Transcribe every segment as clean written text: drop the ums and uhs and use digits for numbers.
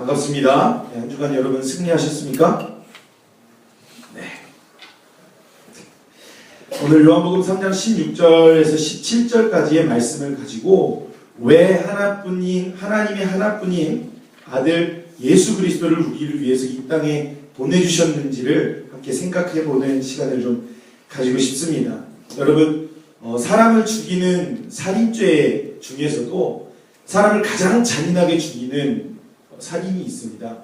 반갑습니다. 한 주간 여러분 승리하셨습니까? 네. 오늘 요한복음 3장 16절에서 17절까지의 말씀을 가지고 왜 하나님의 하나뿐인 아들 예수 그리스도를 우리를 위해서 이 땅에 보내주셨는지를 함께 생각해보는 시간을 좀 가지고 싶습니다. 여러분, 사람을 죽이는 살인죄 중에서도 사람을 가장 잔인하게 죽이는 살인이 있습니다.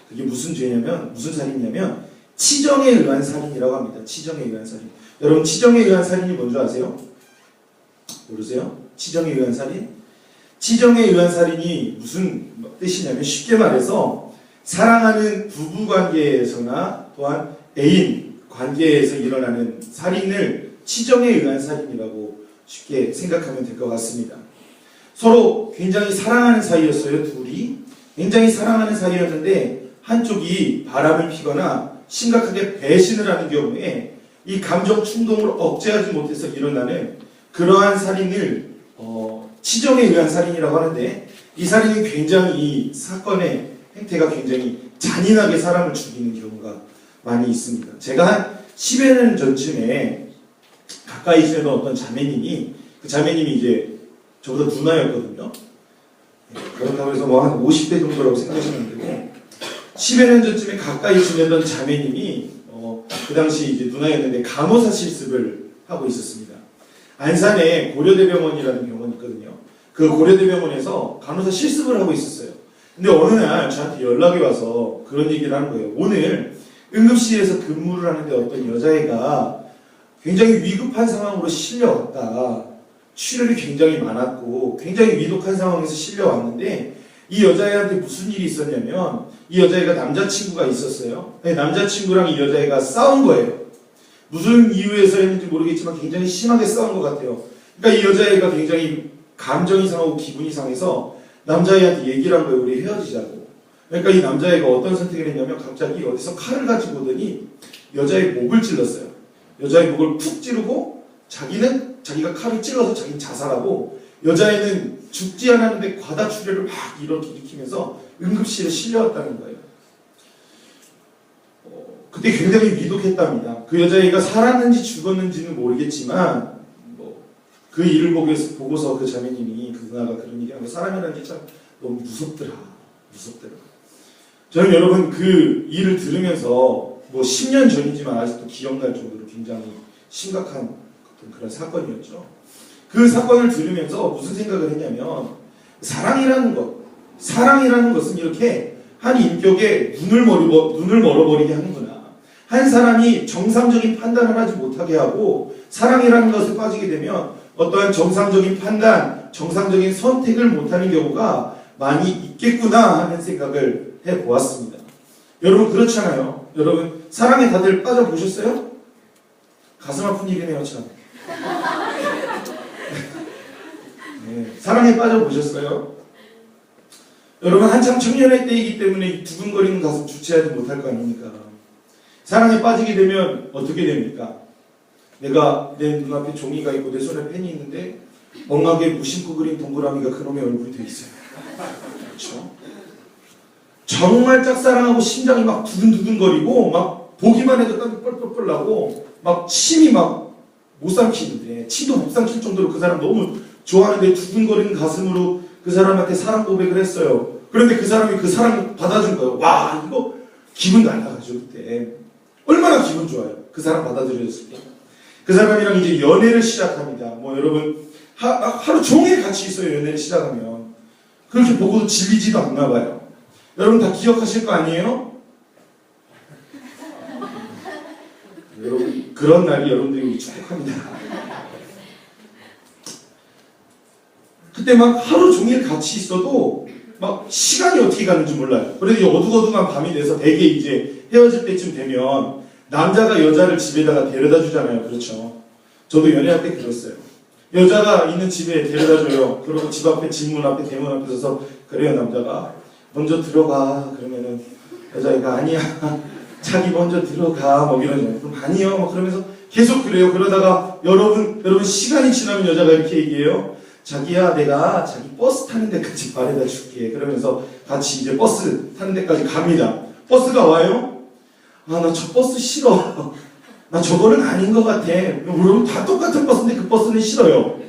그게 무슨 살인이냐면 치정에 의한 살인이라고 합니다. 치정에 의한 살인. 여러분, 치정에 의한 살인이 뭔지 아세요? 모르세요? 치정에 의한 살인? 치정에 의한 살인이 무슨 뜻이냐면 쉽게 말해서 사랑하는 부부 관계에서나 또한 애인 관계에서 일어나는 살인을 치정에 의한 살인이라고 쉽게 생각하면 될 것 같습니다. 서로 굉장히 사랑하는 사이였어요. 둘이 굉장히 사랑하는 사이였는데 한쪽이 바람을 피거나 심각하게 배신을 하는 경우에 이 감정 충동을 억제하지 못해서 일어나는 그러한 살인을 치정에 의한 살인이라고 하는데, 이 살인이 굉장히 이 사건의 행태가 굉장히 잔인하게 사람을 죽이는 경우가 많이 있습니다. 제가 한 10여 년 전쯤에 가까이 지내던 어떤 자매님이, 그 자매님이 이제 저보다 누나였거든요. 그렇다고 해서 뭐 한 50대 정도라고 생각하시면 되고, 10여 년 전쯤에 가까이 지내던 자매님이 그 당시 이제 누나였는데 간호사 실습을 하고 있었습니다. 안산에 고려대병원이라는 병원이 있거든요. 그 고려대병원에서 간호사 실습을 하고 있었어요. 근데 어느 날 저한테 연락이 와서 그런 얘기를 하는 거예요. 오늘 응급실에서 근무를 하는데 어떤 여자애가 굉장히 위급한 상황으로 실려왔다. 출혈이 굉장히 많았고 굉장히 위독한 상황에서 실려왔는데, 이 여자애한테 무슨 일이 있었냐면 이 여자애가 남자친구가 있었어요. 남자친구랑 이 여자애가 싸운 거예요. 무슨 이유에서 했는지 모르겠지만 굉장히 심하게 싸운 것 같아요. 그러니까 이 여자애가 굉장히 감정이 상하고 기분이 상해서 남자애한테 얘기를 한 거예요. 우리 헤어지자고. 그러니까 이 남자애가 어떤 선택을 했냐면 갑자기 어디서 칼을 가지고 오더니 여자의 목을 찔렀어요. 여자의 목을 푹 찌르고 자기가 칼을 찔러서 자기는 자살하고, 여자애는 죽지 않았는데 과다 출혈을 막 일으키면서 응급실에 실려왔다는 거예요. 그때 굉장히 위독했답니다. 그 여자애가 살았는지 죽었는지는 모르겠지만 그 일을 보고서 그 자매님이, 그 누나가 그런 얘기한 거, 사람이라는 게 참 너무 무섭더라. 저는 여러분 그 일을 들으면서 뭐 10년 전이지만 아직도 기억날 정도로 굉장히 심각한 그런 사건이었죠. 그 사건을 들으면서 무슨 생각을 했냐면, 사랑이라는 것은 이렇게 한 인격에 눈을 멀어버리게 하는구나. 한 사람이 정상적인 판단을 하지 못하게 하고 사랑이라는 것에 빠지게 되면 어떠한 정상적인 판단, 정상적인 선택을 못하는 경우가 많이 있겠구나 하는 생각을 해보았습니다. 여러분 그렇잖아요. 여러분 사랑에 다들 빠져보셨어요? 가슴 아픈 일이네요 참. 네, 사랑에 빠져보셨어요? 여러분 한참 청년의 때이기 때문에 두근거리는 가슴 주체하지 못할 거 아닙니까? 사랑에 빠지게 되면 어떻게 됩니까? 내가 내 눈앞에 종이가 있고 내 손에 펜이 있는데 엉하게 무심코 그린 동그라미가 그놈의 얼굴이 돼 있어요. 그렇죠? 정말 짝사랑하고 심장이 막 두근두근거리고 막 보기만 해도 땀이 뻘뻘뻘 나고 막 침이 막 못 삼키는데, 침도 못 삼킬 정도로 그 사람 너무 좋아하는데 두근거리는 가슴으로 그 사람한테 사랑 고백을 했어요. 그런데 그 사람이 그 사랑을 받아준 거예요. 와, 이거 기분 날라가죠. 그때 얼마나 기분 좋아요. 그 사람 받아들여졌을 때. 그 사람이랑 이제 연애를 시작합니다. 뭐 여러분 하루 종일 같이 있어요. 연애를 시작하면 그렇게 보고도 질리지도 않나 봐요. 여러분 다 기억하실 거 아니에요? 여러분 그런 날이 여러분들이 축복합니다. 그때 막 하루 종일 같이 있어도 막 시간이 어떻게 가는지 몰라요. 그래도 어둑어둑한 밤이 돼서 대개 이제 헤어질 때쯤 되면 남자가 여자를 집에다가 데려다 주잖아요. 그렇죠? 저도 연애할 때 그랬어요. 여자가 있는 집에 데려다 줘요. 그리고 집 앞에, 집문 앞에, 대문 앞에 서서, 그래요 남자가 먼저 들어가. 그러면은 여자애가 아니야 자기 먼저 들어가 뭐 이러잖아요. 그럼 아니요 뭐 그러면서 계속 그래요. 그러다가 여러분 시간이 지나면 여자가 이렇게 얘기해요. 자기야 내가 자기 버스 타는 데까지 바래다 줄게. 그러면서 같이 이제 버스 타는 데까지 갑니다. 버스가 와요. 아, 나 저 버스 싫어. 나 저거는 아닌 것 같아. 여러분 다 똑같은 버스인데 그 버스는 싫어요.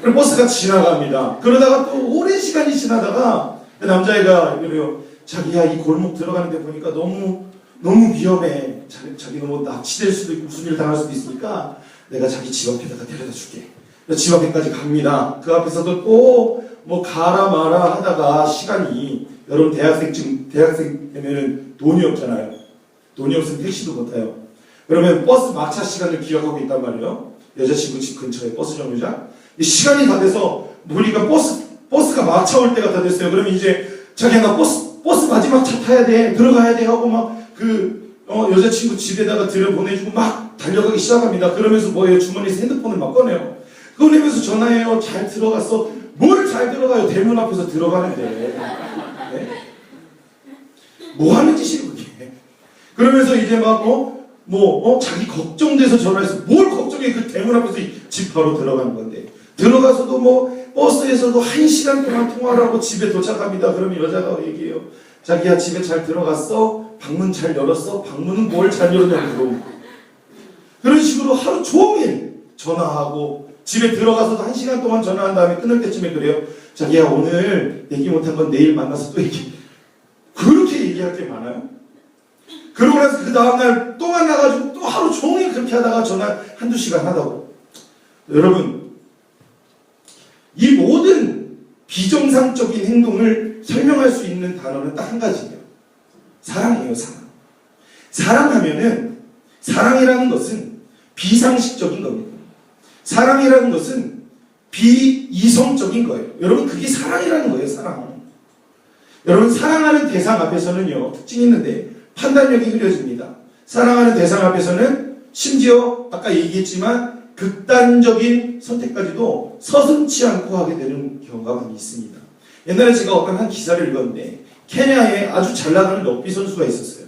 그리고 버스가 지나갑니다. 그러다가 또 오랜 시간이 지나다가 그 남자애가 그래요. 자기야 이 골목 들어가는데 보니까 너무 위험해. 자기가 뭐 납치될 수도 있고 무슨 일 당할 수도 있으니까 내가 자기 집 앞에다가 데려다 줄게. 집 앞에까지 갑니다. 그 앞에서도 또 뭐 가라 마라 하다가 시간이, 여러분 대학생 되면은 돈이 없잖아요. 돈이 없으면 택시도 못 타요. 그러면 버스 막차 시간을 기억하고 있단 말이에요. 여자친구 집 근처에 버스 정류장. 시간이 다 돼서 보니까 버스가 막차 올 때가 다 됐어요. 그러면 이제 자기가 나 버스 마지막 차 타야 돼, 들어가야 돼 하고 막 여자친구 집에다가 들여보내주고 막 달려가기 시작합니다. 그러면서 뭐예요? 주머니에서 핸드폰을 막 꺼내요. 꺼내면서 전화해요. 잘 들어갔어. 뭘 잘 들어가요? 대문 앞에서 들어가는데. 네? 뭐 하는 짓이에요, 그게. 그러면서 이제 막, 자기 걱정돼서 전화해서 뭘 걱정해? 그 대문 앞에서 집 바로 들어가는 건데. 들어가서도 버스에서도 1시간 동안 통화를 하고 집에 도착합니다. 그러면 여자가 얘기해요. 자기야, 집에 잘 들어갔어? 방문 잘 열었어? 방문은 뭘 잘 열었냐고 물어보고. 그런 식으로 하루 종일 전화하고, 집에 들어가서도 1시간 동안 전화한 다음에 끊을 때쯤에 그래요. 자기야, 오늘 얘기 못한 건 내일 만나서 또 얘기. 그렇게 얘기할 게 많아요. 그러고 나서 그 다음날 또 만나가지고 또 하루 종일 그렇게 하다가 전화 1-2시간 하다고. 여러분, 이 모든 비정상적인 행동을 설명할 수 있는 단어는 딱 한 가지예요. 사랑이에요, 사랑. 사랑하면은, 사랑이라는 것은 비상식적인 겁니다. 사랑이라는 것은 비이성적인 거예요. 여러분, 그게 사랑이라는 거예요, 사랑. 여러분, 사랑하는 대상 앞에서는요, 특징이 있는데, 판단력이 흐려집니다. 사랑하는 대상 앞에서는 심지어 아까 얘기했지만 극단적인 선택까지도 서슴지 않고 하게 되는 경우가 많이 있습니다. 옛날에 제가 어떤 한 기사를 읽었는데 케냐에 아주 잘 나가는 럭비 선수가 있었어요.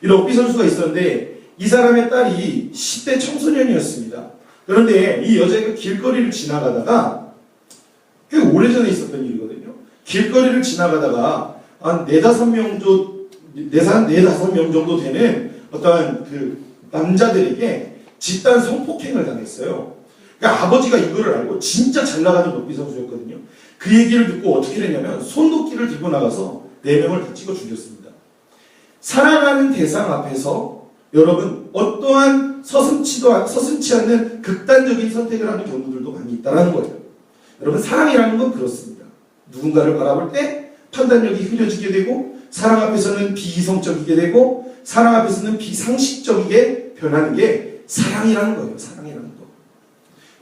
이 럭비 선수가 있었는데 이 사람의 딸이 10대 청소년이었습니다. 그런데 이 여자애가 길거리를 지나가다가, 꽤 오래전에 있었던 일이거든요. 길거리를 지나가다가 한 4-5명 정도 되는 어떠한 그 남자들에게 집단 성폭행을 당했어요. 그러니까 아버지가 이거를 알고, 진짜 잘 나가는 럭비 선수였거든요. 그 얘기를 듣고 어떻게 했냐면 손도끼를 들고 나가서 4명을 다 찍어 죽였습니다. 사랑하는 대상 앞에서 여러분 어떠한 서슴치 않는 극단적인 선택을 하는 경우들도 많이 있다는 거예요. 여러분, 사랑이라는 건 그렇습니다. 누군가를 바라볼 때 판단력이 흐려지게 되고, 사랑 앞에서는 비이성적이게 되고, 사랑 앞에서는 비상식적이게 변하는 게 사랑이라는 거예요. 사랑이라는 거.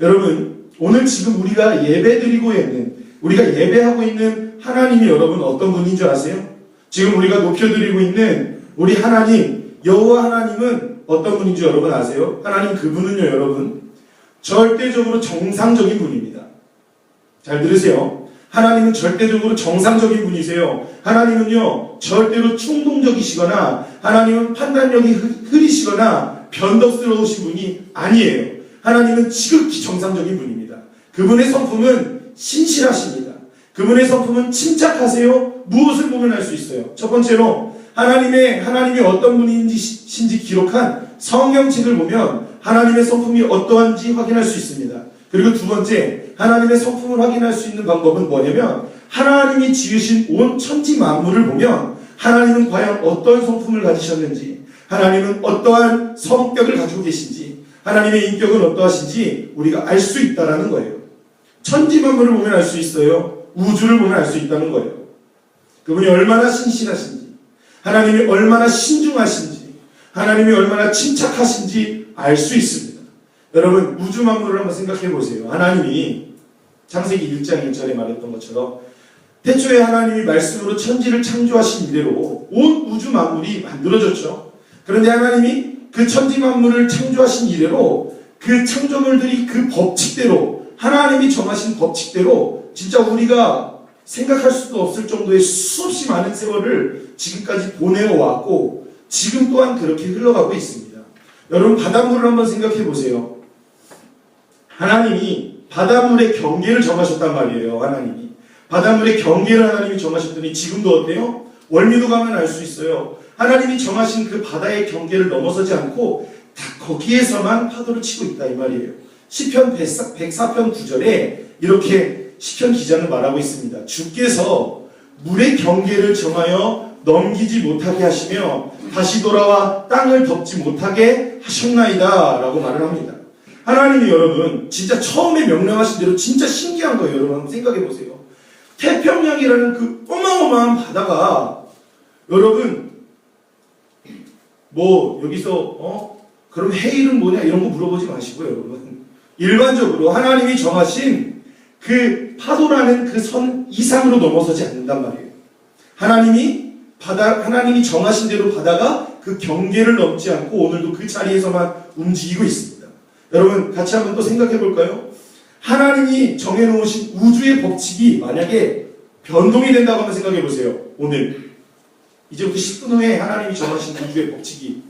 여러분, 오늘 지금 우리가 예배드리고 있는, 우리가 예배하고 있는 하나님이 여러분 어떤 분인 줄 아세요? 지금 우리가 높여드리고 있는 우리 하나님, 여호와 하나님은 어떤 분인 줄 여러분 아세요? 하나님 그분은요, 여러분 절대적으로 정상적인 분입니다. 잘 들으세요. 하나님은 절대적으로 정상적인 분이세요. 하나님은요, 절대로 충동적이시거나, 하나님은 판단력이 흐리시거나 변덕스러우신 분이 아니에요. 하나님은 지극히 정상적인 분입니다. 그분의 성품은 신실하십니다. 그분의 성품은 침착하세요. 무엇을 보면 알 수 있어요? 첫 번째로, 하나님이 어떤 분이신지 기록한 성경책을 보면 하나님의 성품이 어떠한지 확인할 수 있습니다. 그리고 두 번째, 하나님의 성품을 확인할 수 있는 방법은 뭐냐면, 하나님이 지으신 온 천지 만물을 보면 하나님은 과연 어떤 성품을 가지셨는지, 하나님은 어떠한 성격을 가지고 계신지, 하나님의 인격은 어떠하신지 우리가 알 수 있다는 거예요. 천지 만물을 보면 알 수 있어요. 우주를 보면 알 수 있다는 거예요. 그분이 얼마나 신실하신지, 하나님이 얼마나 신중하신지, 하나님이 얼마나 침착하신지 알 수 있습니다. 여러분, 우주 만물을 한번 생각해 보세요. 하나님이 창세기 1장 1절에 말했던 것처럼 태초에 하나님이 말씀으로 천지를 창조하신 이래로 온 우주 만물이 만들어졌죠. 그런데 하나님이 그 천지 만물을 창조하신 이래로 그 창조물들이 그 법칙대로, 하나님이 정하신 법칙대로 진짜 우리가 생각할 수도 없을 정도의 수없이 많은 세월을 지금까지 보내어왔고, 지금 또한 그렇게 흘러가고 있습니다. 여러분, 바닷물을 한번 생각해 보세요. 하나님이 바닷물의 경계를 정하셨단 말이에요. 하나님이. 바닷물의 경계를 하나님이 정하셨더니 지금도 어때요? 월미도 가면 알 수 있어요. 하나님이 정하신 그 바다의 경계를 넘어서지 않고 다 거기에서만 파도를 치고 있다 이 말이에요. 시편 104편 9절에 이렇게 시편 기자는 말하고 있습니다. 주께서 물의 경계를 정하여 넘기지 못하게 하시며 다시 돌아와 땅을 덮지 못하게 하셨나이다 라고 말을 합니다. 하나님이 여러분 진짜 처음에 명령하신 대로 진짜 신기한 거예요. 여러분 한번 생각해 보세요. 태평양이라는 그 어마어마한 바다가 여러분 뭐 여기서 그럼 해일은 뭐냐 이런 거 물어보지 마시고요. 여러분 일반적으로 하나님이 정하신 그 파도라는 그 선 이상으로 넘어서지 않는단 말이에요. 하나님이 정하신 대로 바다가 그 경계를 넘지 않고 오늘도 그 자리에서만 움직이고 있습니다. 여러분 같이 한번 또 생각해 볼까요? 하나님이 정해놓으신 우주의 법칙이 만약에 변동이 된다고 한번 생각해 보세요. 오늘 이제부터 10분 후에 하나님이 정하신 우주의 법칙이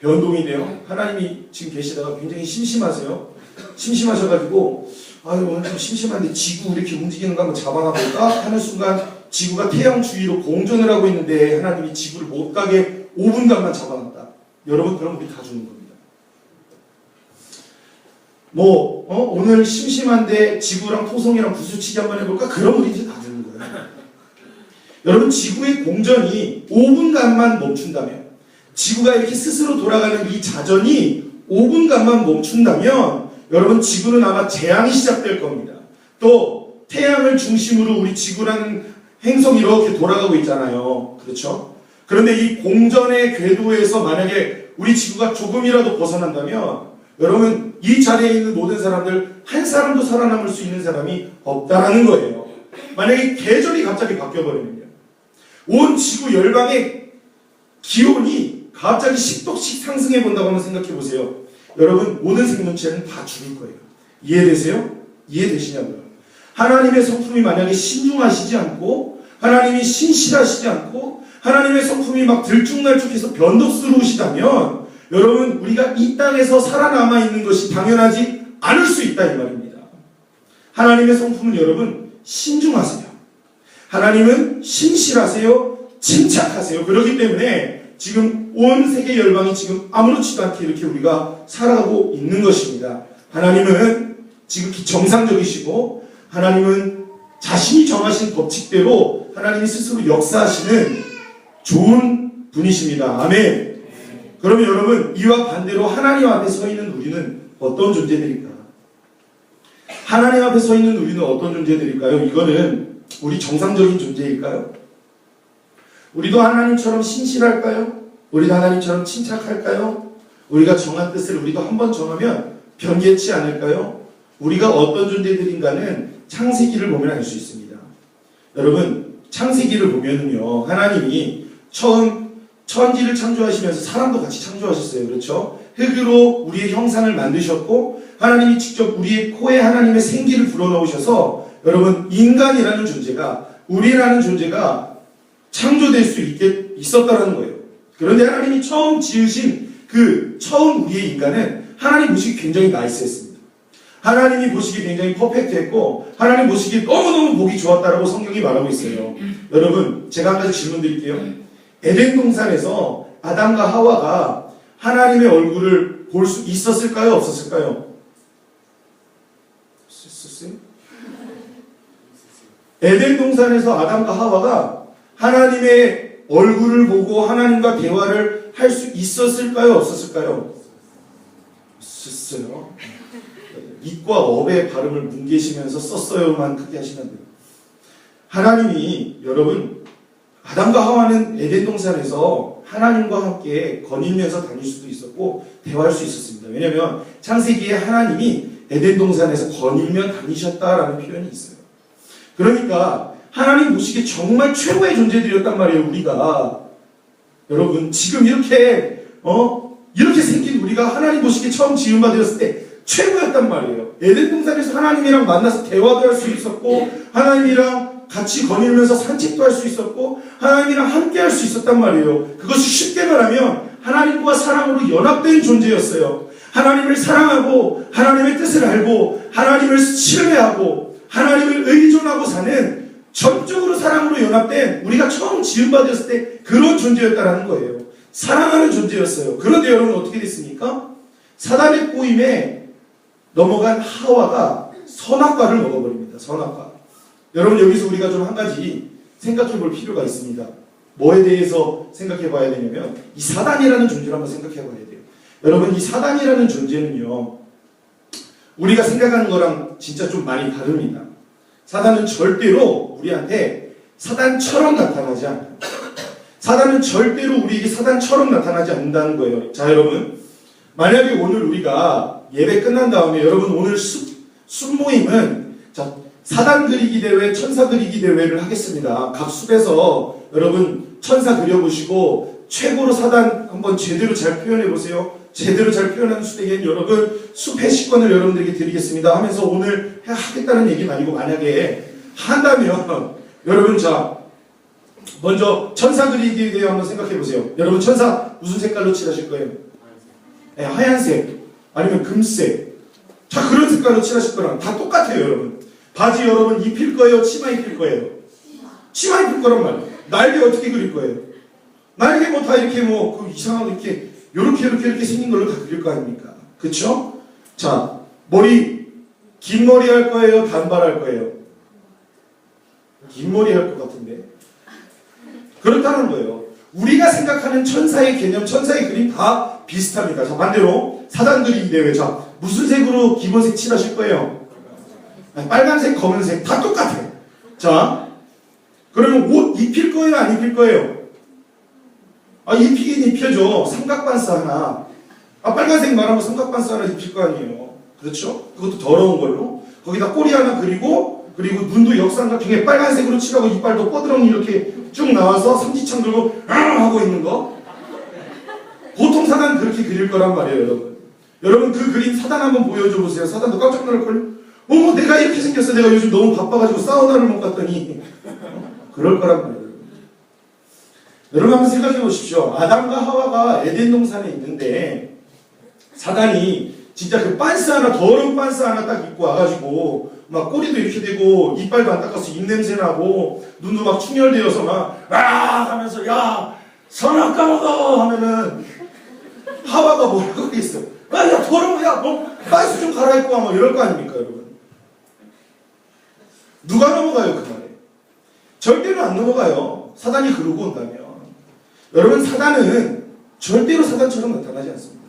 변동이 돼요. 하나님이 지금 계시다가 굉장히 심심하세요. 심심하셔가지고 오늘 좀 심심한데 지구 이렇게 움직이는 거 한번 잡아놔 볼까? 하는 순간 지구가 태양 주위로 공전을 하고 있는데 하나님이 지구를 못 가게 5분간만 잡아놨다. 여러분 그럼 우리 다 죽는 겁니다. 오늘 심심한데 지구랑 토성이랑 부수치기 한번 해볼까? 그럼 우리 이제 다 죽는 거예요. 여러분 지구의 공전이 5분간만 멈춘다면 지구가 이렇게 스스로 돌아가는 이 자전이 5분간만 멈춘다면 여러분 지구는 아마 재앙이 시작될 겁니다. 또 태양을 중심으로 우리 지구라는 행성이 이렇게 돌아가고 있잖아요. 그렇죠? 그런데 이 공전의 궤도에서 만약에 우리 지구가 조금이라도 벗어난다면 여러분 이 자리에 있는 모든 사람들 한 사람도 살아남을 수 있는 사람이 없다라는 거예요. 만약에 계절이 갑자기 바뀌어버리면요. 온 지구 열방의 기온이 갑자기 10도씩 상승해 본다고 한번 생각해 보세요. 여러분 모든 생명체는 다 죽을 거예요. 이해되세요? 이해되시냐고요? 하나님의 성품이 만약에 신중하시지 않고 하나님이 신실하시지 않고 하나님의 성품이 막 들쭉날쭉해서 변덕스러우시다면 여러분 우리가 이 땅에서 살아남아 있는 것이 당연하지 않을 수 있다 이 말입니다. 하나님의 성품은 여러분 신중하세요. 하나님은 신실하세요. 침착하세요. 그렇기 때문에 지금 온 세계 열방이 지금 아무렇지도 않게 이렇게 우리가 살아가고 있는 것입니다. 하나님은 지금 정상적이시고 하나님은 자신이 정하신 법칙대로 하나님이 스스로 역사하시는 좋은 분이십니다. 아멘. 그러면 여러분 이와 반대로 하나님 앞에 서 있는 우리는 어떤 존재들일까? 하나님 앞에 서 있는 우리는 어떤 존재들일까요? 이거는 우리 정상적인 존재일까요? 우리도 하나님처럼 신실할까요? 우리도 하나님처럼 침착할까요? 우리가 정한 뜻을 우리도 한번 정하면 변개치 않을까요? 우리가 어떤 존재들인가는 창세기를 보면 알 수 있습니다. 여러분 창세기를 보면은요 하나님이 처음 천지를 창조하시면서 사람도 같이 창조하셨어요. 그렇죠? 흙으로 우리의 형상을 만드셨고 하나님이 직접 우리의 코에 하나님의 생기를 불어넣으셔서 여러분 인간이라는 존재가 우리라는 존재가 창조될 수 있었다라는 거예요. 그런데 하나님이 처음 지으신 그 처음 우리의 인간은 하나님 보시기 굉장히 나이스했습니다. 하나님이 보시기 굉장히 퍼펙트했고 하나님 보시기 너무너무 보기 좋았다라고 성경이 말하고 있어요. 여러분 제가 한 가지 질문 드릴게요. 에덴 동산에서 아담과 하와가 하나님의 얼굴을 볼 수 있었을까요? 없었을까요? 있었어요? 에덴 동산에서 아담과 하와가 하나님의 얼굴을 보고 하나님과 대화를 할 수 있었을까요? 없었을까요? 있었어요. 입과 업의 발음을 뭉개시면서 썼어요만 크게 하시면 돼요. 하나님이 여러분 아담과 하와는 에덴 동산에서 하나님과 함께 거닐면서 다닐 수도 있었고 대화할 수 있었습니다. 왜냐하면 창세기에 하나님이 에덴 동산에서 거닐며 다니셨다라는 표현이 있어요. 그러니까 하나님 보시기에 정말 최고의 존재들이었단 말이에요. 우리가 여러분 지금 이렇게 생긴 우리가 하나님 보시기에 처음 지음받았을 때 최고였단 말이에요. 에덴 동산에서 하나님이랑 만나서 대화도 할 수 있었고 하나님이랑 같이 거닐면서 산책도 할 수 있었고 하나님이랑 함께 할 수 있었단 말이에요. 그것이 쉽게 말하면 하나님과 사랑으로 연합된 존재였어요. 하나님을 사랑하고 하나님의 뜻을 알고 하나님을 신뢰하고 하나님을 의존하고 사는 전적으로 사랑으로 연합된 우리가 처음 지음받았을 때 그런 존재였다라는 거예요. 사랑하는 존재였어요. 그런데 여러분 어떻게 됐습니까? 사단의 꼬임에 넘어간 하와가 선악과를 먹어버립니다. 선악과. 여러분 여기서 우리가 좀 한 가지 생각해 볼 필요가 있습니다. 뭐에 대해서 생각해 봐야 되냐면 이 사단이라는 존재를 한번 생각해 봐야 돼요. 여러분 이 사단이라는 존재는요 우리가 생각하는 거랑 진짜 좀 많이 다릅니다. 사단은 절대로 우리한테 사단처럼 나타나지 않아요. 사단은 절대로 우리에게 사단처럼 나타나지 않는다는 거예요. 자 여러분 만약에 오늘 우리가 예배 끝난 다음에 여러분 오늘 숲모임은 자 사단 그리기 대회, 천사 그리기 대회를 하겠습니다. 각 숲에서 여러분 천사 그려보시고 최고로 사단 한번 제대로 잘 표현해보세요. 제대로 잘 표현한 수에겐 여러분 숲 회식권을 여러분들에게 드리겠습니다 하면서 오늘 하겠다는 얘기는 아니고 만약에 한다면 여러분 자 먼저 천사 그리기에 대해 한번 생각해보세요. 여러분 천사 무슨 색깔로 칠하실 거예요? 네, 하얀색 아니면 금색 자 그런 색깔로 칠하실 거랑 다 똑같아요. 여러분 바지 여러분 입힐 거예요? 치마 입힐 거예요? 치마 입힐 거란 말이에요. 날개 어떻게 그릴 거예요? 날개 뭐 다 이렇게 뭐 그 이상하게 이렇게 생긴 걸로 다 그릴 거 아닙니까? 그쵸? 자 머리 긴 머리 할 거예요? 단발 할 거예요? 긴 머리 할 것 같은데 그렇다는 거예요. 우리가 생각하는 천사의 개념, 천사의 그림 다 비슷합니다. 자 반대로 사단 그리기 대회 자 무슨 색으로 기본색 칠하실 거예요? 빨간색, 검은색 다 똑같아요. 자 그러면 옷 입힐 거예요? 안 입힐 거예요? 입히긴 입혀줘. 삼각반스 하나. 빨간색 말하면 삼각반스 하나 입힐 거 아니에요. 그렇죠? 그것도 더러운 걸로. 거기다 꼬리 하나 그리고 눈도 역삼각형에 빨간색으로 칠하고 이빨도 뻐드렁이 이렇게 쭉 나와서 삼지창 들고 하고 있는 거. 보통 사단 그렇게 그릴 거란 말이에요, 여러분. 여러분 그 그림 사단 한번 보여줘 보세요. 사단도 깜짝 놀랄걸요? 어머 내가 이렇게 생겼어. 내가 요즘 너무 바빠가지고 사우나를 못 갔더니 그럴 거란 말이에요. 여러분 한번 생각해 보십시오. 아담과 하와가 에덴 동산에 있는데 사단이 진짜 그 빤스 하나 더러운 빤스 하나 딱 입고 와가지고 막 꼬리도 이렇게 되고 이빨도 안 닦아서 입냄새 나고 눈도 막 충혈되어서 막 하면서 야 선악과 먹어 하면은 하와가 뭐라고 그랬어? 야 더러워 야너 빤스 좀 갈아입고 와 뭐 이럴 거 아닙니까 여러분? 누가 넘어가요 그 말에? 절대로 안 넘어가요. 사단이 그러고 온다면. 여러분 사단은 절대로 사단처럼 나타나지 않습니다.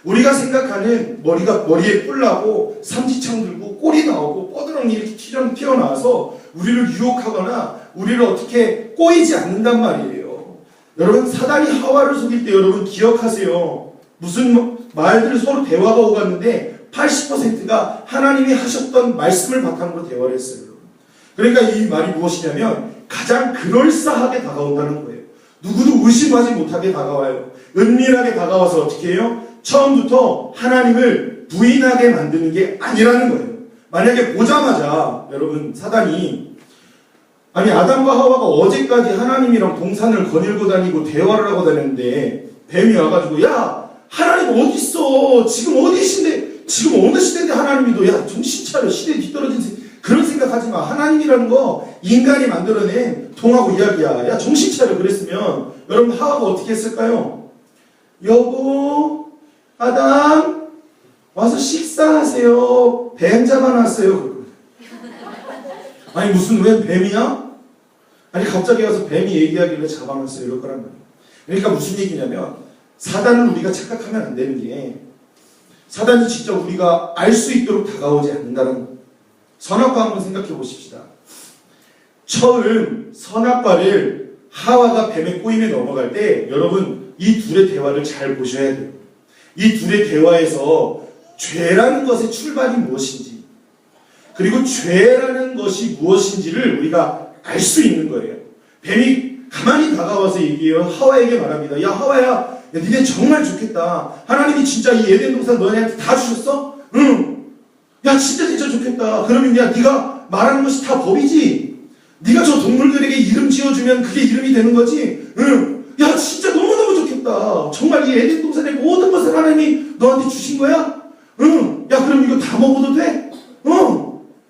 우리가 생각하는 머리에 뿔 나고 삼지창 들고 꼬리 나오고 뻐드렁이 이렇게 튀어나와서 우리를 유혹하거나 우리를 어떻게 꼬이지 않는단 말이에요. 여러분 사단이 하와를 속일 때 여러분 기억하세요. 무슨 말들 서로 대화가 오갔는데 80%가 하나님이 하셨던 말씀을 바탕으로 대화를 했어요. 그러니까 이 말이 무엇이냐면 가장 그럴싸하게 다가온다는 거예요. 누구도 의심하지 못하게 다가와요. 은밀하게 다가와서 어떻게 해요? 처음부터 하나님을 부인하게 만드는 게 아니라는 거예요. 만약에 보자마자 여러분 사단이 아담과 하와가 어제까지 하나님이랑 동산을 거닐고 다니고 대화를 하고 다녔는데 뱀이 와가지고 야 하나님 어디 있어? 지금 어디 시대? 지금 어느 시대인데 하나님이 야 정신 차려 시대에 뒤떨어진 그런 생각하지 마. 하나님이라는 거 인간이 만들어낸 통하고 이야기야. 야 정신 차려 그랬으면 여러분 하와가 어떻게 했을까요? 여보 아담 와서 식사하세요. 뱀 잡아놨어요. 아니 무슨 웬 뱀이야? 아니 갑자기 와서 뱀이 얘기하길래 잡아놨어요. 이럴 거란 말이에요. 그러니까 무슨 얘기냐면 사단을 우리가 착각하면 안 되는 게 사단이 진짜 우리가 알 수 있도록 다가오지 않는다는 거예요. 선악과 한번 생각해 보십시다. 처음 선악과를 하와가 뱀의 꼬임에 넘어갈 때 여러분 이 둘의 대화를 잘 보셔야 돼요. 이 둘의 대화에서 죄라는 것의 출발이 무엇인지 그리고 죄라는 것이 무엇인지를 우리가 알 수 있는 거예요. 뱀이 가만히 다가와서 얘기해요. 하와에게 말합니다. 야 하와야 니네 정말 좋겠다. 하나님이 진짜 이 에덴 동산 너네한테 다 주셨어? 응. 야 진짜 좋겠다. 그러면 야 네가 말하는 것이 다 법이지. 네가 저 동물들에게 이름 지어주면 그게 이름이 되는 거지. 응. 야 진짜 너무너무 좋겠다. 정말 이 에덴 동산의 모든 것을 하나님이 너한테 주신 거야? 응. 야, 그럼 이거 다 먹어도 돼? 응.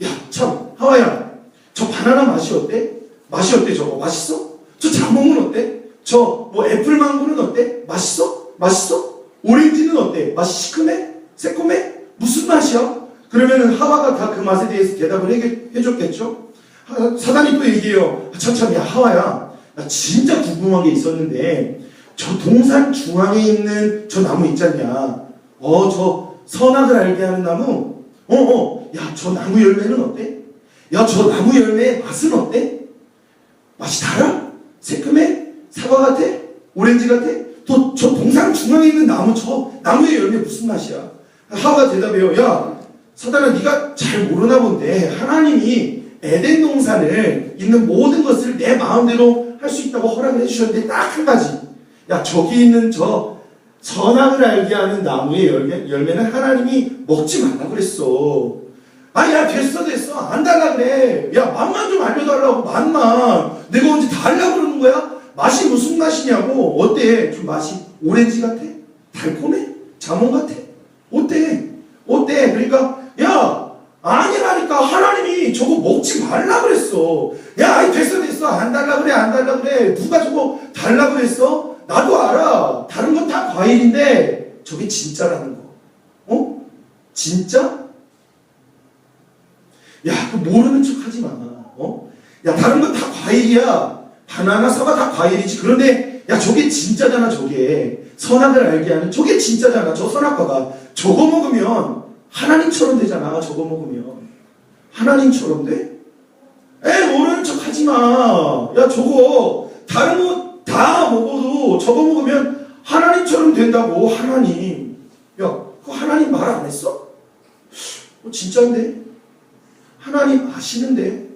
야, 참, 하와야, 저 바나나 맛이 어때? 맛이 어때, 저거? 맛있어? 저 자몽은 어때? 저, 뭐, 애플망고는 어때? 맛있어? 맛있어? 오렌지는 어때? 맛이 시큼해? 새콤해? 무슨 맛이야? 그러면은 하와가 다 그 맛에 대해서 대답을 해줬겠죠? 사단이 또 얘기해요. 참, 야, 하와야, 나 진짜 궁금한 게 있었는데, 저 동산 중앙에 있는 저 나무 있잖냐? 저 선악을 알게 하는 나무? 야, 저 나무 열매는 어때? 야, 저 나무 열매의 맛은 어때? 맛이 달아? 새콤해? 사과 같아? 오렌지 같아? 또 저 동산 중앙에 있는 나무, 저 나무의 열매 무슨 맛이야? 하와가 대답해요. 야, 사단아, 네가 잘 모르나 본데 하나님이 에덴 동산을 있는 모든 것을 내 마음대로 할 수 있다고 허락을 해주셨는데 딱 한 가지. 야, 저기 있는 저 선악을 알게 하는 나무의 열매는 하나님이 먹지 말라 그랬어. 아, 야, 됐어. 안 달라 그래. 야, 맛만 좀 알려달라고, 맛만. 내가 언제 다 하려고 그러는 거야? 맛이 무슨 맛이냐고. 어때? 좀 맛이 오렌지 같아? 달콤해? 자몽 같아? 어때? 그러니까, 야, 아니라니까. 하나님이 저거 먹지 말라 그랬어. 야, 아이, 됐어. 안 달라 그래. 누가 저거 달라 그랬어? 나도 알아. 다른 건 다 과일인데 저게 진짜라는 거. 진짜? 야, 그 모르는 척 하지 마. 야, 다른 건 다 과일이야. 바나나, 사과 다 과일이지. 그런데 야, 저게 진짜잖아. 저게 선악을 알게 하는 저게 진짜잖아. 저 선악과가 저거 먹으면 하나님처럼 되잖아. 저거 먹으면 하나님처럼 돼? 모르는 척 하지 마. 야, 저거 다른 거 다 먹어도 저거 먹으면 하나님처럼 된다고. 하나님. 야, 그거 하나님 말 안 했어? 진짜인데? 하나님 아시는데?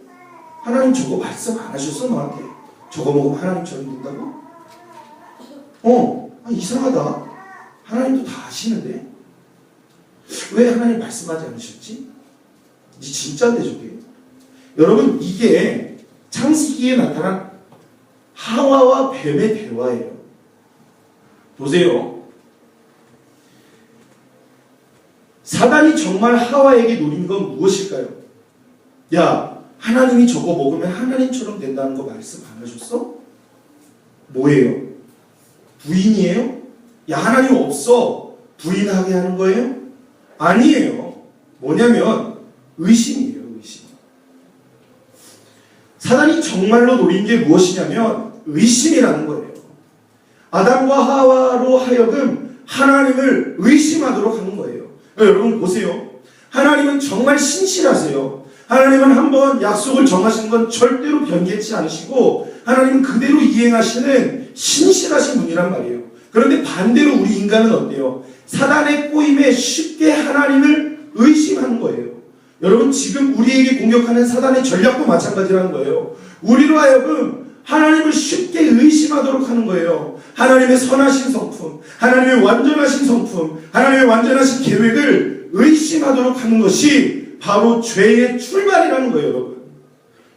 하나님 저거 말씀 안 하셨어 너한테? 저거 먹으면 하나님처럼 된다고? 이상하다. 하나님도 다 아시는데? 왜 하나님 말씀하지 않으셨지? 진짜인데 저게. 여러분, 이게 창세기에 나타난 하와와 뱀의 대화예요. 보세요. 사단이 정말 하와에게 노린 건 무엇일까요? 야, 하나님이 저거 먹으면 하나님처럼 된다는 거 말씀 안 하셨어? 뭐예요? 부인이에요? 야, 하나님 없어. 부인하게 하는 거예요? 아니에요. 뭐냐면 의심이에요. 의심. 사단이 정말로 노린 게 무엇이냐면 의심이라는 거예요. 아담과 하와로 하여금 하나님을 의심하도록 하는 거예요. 여러분 보세요. 하나님은 정말 신실하세요. 하나님은 한번 약속을 정하신 건 절대로 변개치 않으시고 하나님은 그대로 이행하시는 신실하신 분이란 말이에요. 그런데 반대로 우리 인간은 어때요? 사단의 꼬임에 쉽게 하나님을 의심하는 거예요. 여러분, 지금 우리에게 공격하는 사단의 전략도 마찬가지라는 거예요. 우리로 하여금 하나님을 쉽게 의심하도록 하는 거예요. 하나님의 선하신 성품, 하나님의 완전하신 성품, 하나님의 완전하신 계획을 의심하도록 하는 것이 바로 죄의 출발이라는 거예요.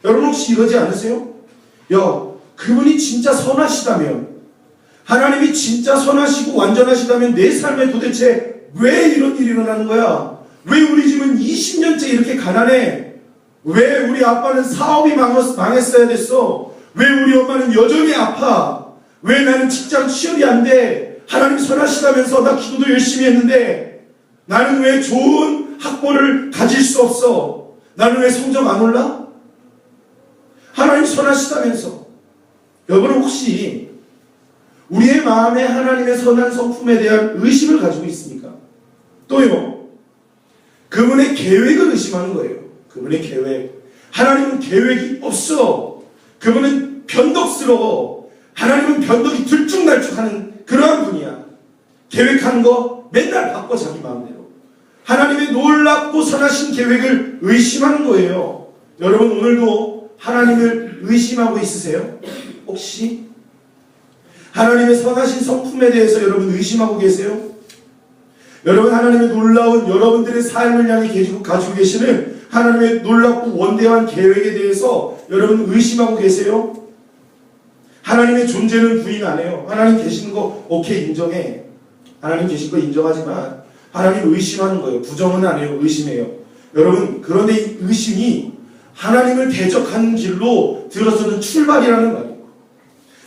여러분 혹시 이러지 않으세요? 야, 그분이 진짜 선하시다면, 하나님이 진짜 선하시고 완전하시다면 내 삶에 도대체 왜 이런 일이 일어나는 거야? 왜 우리 집은 20년째 이렇게 가난해? 왜 우리 아빠는 사업이 망했어야 됐어? 왜 우리 엄마는 여전히 아파? 왜 나는 직장 취업이 안 돼? 하나님 선하시다면서 나 기도도 열심히 했는데 나는 왜 좋은 학벌을 가질 수 없어? 나는 왜 성적 안 올라? 하나님 선하시다면서. 여러분 혹시 우리의 마음에 하나님의 선한 성품에 대한 의심을 가지고 있습니까? 또요, 그분의 계획을 의심하는 거예요. 그분의 계획. 하나님은 계획이 없어. 그분은 변덕스러워. 하나님은 변덕이 들쭉날쭉하는 그러한 분이야. 계획하는 거 맨날 바꿔 자기 마음대로. 하나님의 놀랍고 선하신 계획을 의심하는 거예요. 여러분 오늘도 하나님을 의심하고 있으세요? 혹시? 하나님의 선하신 성품에 대해서 여러분 의심하고 계세요? 여러분 하나님의 놀라운 여러분들의 삶을 향해 가지고 계시는 하나님의 놀랍고 원대한 계획에 대해서 여러분 의심하고 계세요? 하나님의 존재는 부인 안 해요. 하나님 계시는 거 오케이 인정해. 하나님 계신 거 인정하지만 하나님 의심하는 거예요. 부정은 안 해요. 의심해요. 여러분, 그런데 이 의심이 하나님을 대적하는 길로 들어서는 출발이라는 말이에요.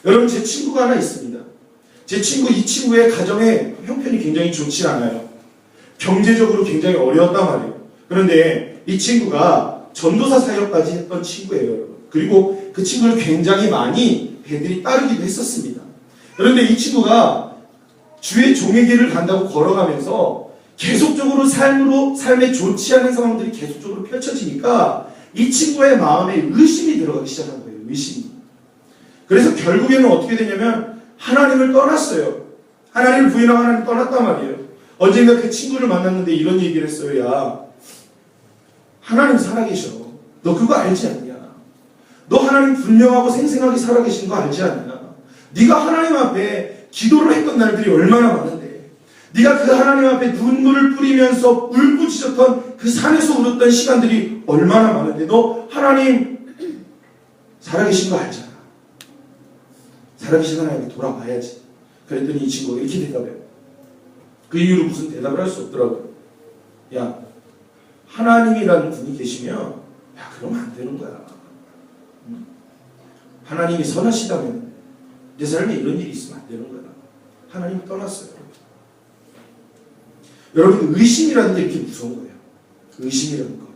여러분, 제 친구가 하나 있습니다. 이 친구의 가정의 형편이 굉장히 좋지 않아요. 경제적으로 굉장히 어려웠단 말이에요. 그런데 이 친구가 전도사 사역까지 했던 친구예요. 그리고 그 친구를 굉장히 많이 배들이 따르기도 했었습니다. 그런데 이 친구가 주의 종의 길을 간다고 걸어가면서 계속적으로 삶에 좋지 않은 상황들이 계속적으로 펼쳐지니까 이 친구의 마음에 의심이 들어가기 시작한 거예요. 의심이. 그래서 결국에는 어떻게 되냐면 하나님을 떠났어요. 하나님을 부인하고 하나님을 떠났단 말이에요. 언젠가 그 친구를 만났는데 이런 얘기를 했어요. 야, 하나님 살아계셔. 너 그거 알지 않냐? 너 하나님 분명하고 생생하게 살아계신 거 알지 않냐? 네가 하나님 앞에 기도를 했던 날들이 얼마나 많은데, 네가 그 하나님 앞에 눈물을 뿌리면서 울부짖었던 그 산에서 울었던 시간들이 얼마나 많은데 너 하나님 살아계신 거 알잖아. 살아계신 하나님께 돌아봐야지. 그랬더니 이 친구가 이렇게 대답해요. 그 이후로 무슨 대답을 할 수 없더라고요. 야, 하나님이라는 분이 계시면 야, 그러면 안 되는 거야. 하나님이 선하시다면 내 삶에 이런 일이 있으면 안 되는 거야. 하나님이 떠났어요. 여러분, 의심이라는 게 이렇게 무서운 거예요. 의심이라는 거.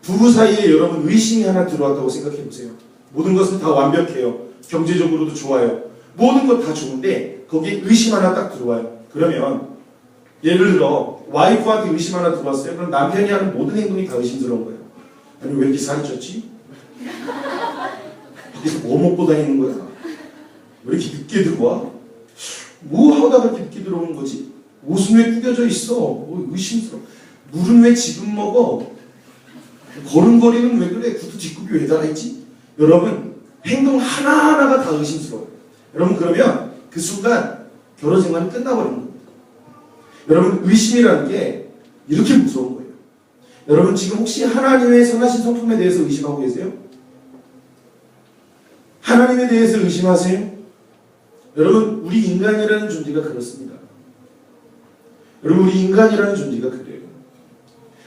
부부 사이에 여러분 의심이 하나 들어왔다고 생각해 보세요. 모든 것은 다 완벽해요. 경제적으로도 좋아요. 모든 것 다 좋은데 거기에 의심 하나 딱 들어와요. 그러면 예를 들어 와이프한테 의심 하나 들어왔어요. 그럼 남편이 하는 모든 행동이 다 의심스러운 거예요. 아니, 왜 이렇게 살이 쪘지? 밖에서 뭐 먹고 다니는 거야? 왜 이렇게 늦게 들어와? 뭐 하다가 이렇게 늦게 들어오는 거지? 옷은 왜 구겨져 있어? 의심스러워. 물은 왜 지금 먹어? 걸음걸이는 왜 그래? 구두 뒷굽이 왜 달아있지? 여러분, 행동 하나하나가 다 의심스러워요. 여러분, 그러면 그 순간 결혼 생활이 끝나버리는 겁니다. 여러분, 의심이라는 게 이렇게 무서운 거예요. 여러분, 지금 혹시 하나님의 선하신 성품에 대해서 의심하고 계세요? 하나님에 대해서 의심하세요? 여러분, 우리 인간이라는 존재가 그렇습니다. 여러분, 우리 인간이라는 존재가 그래요.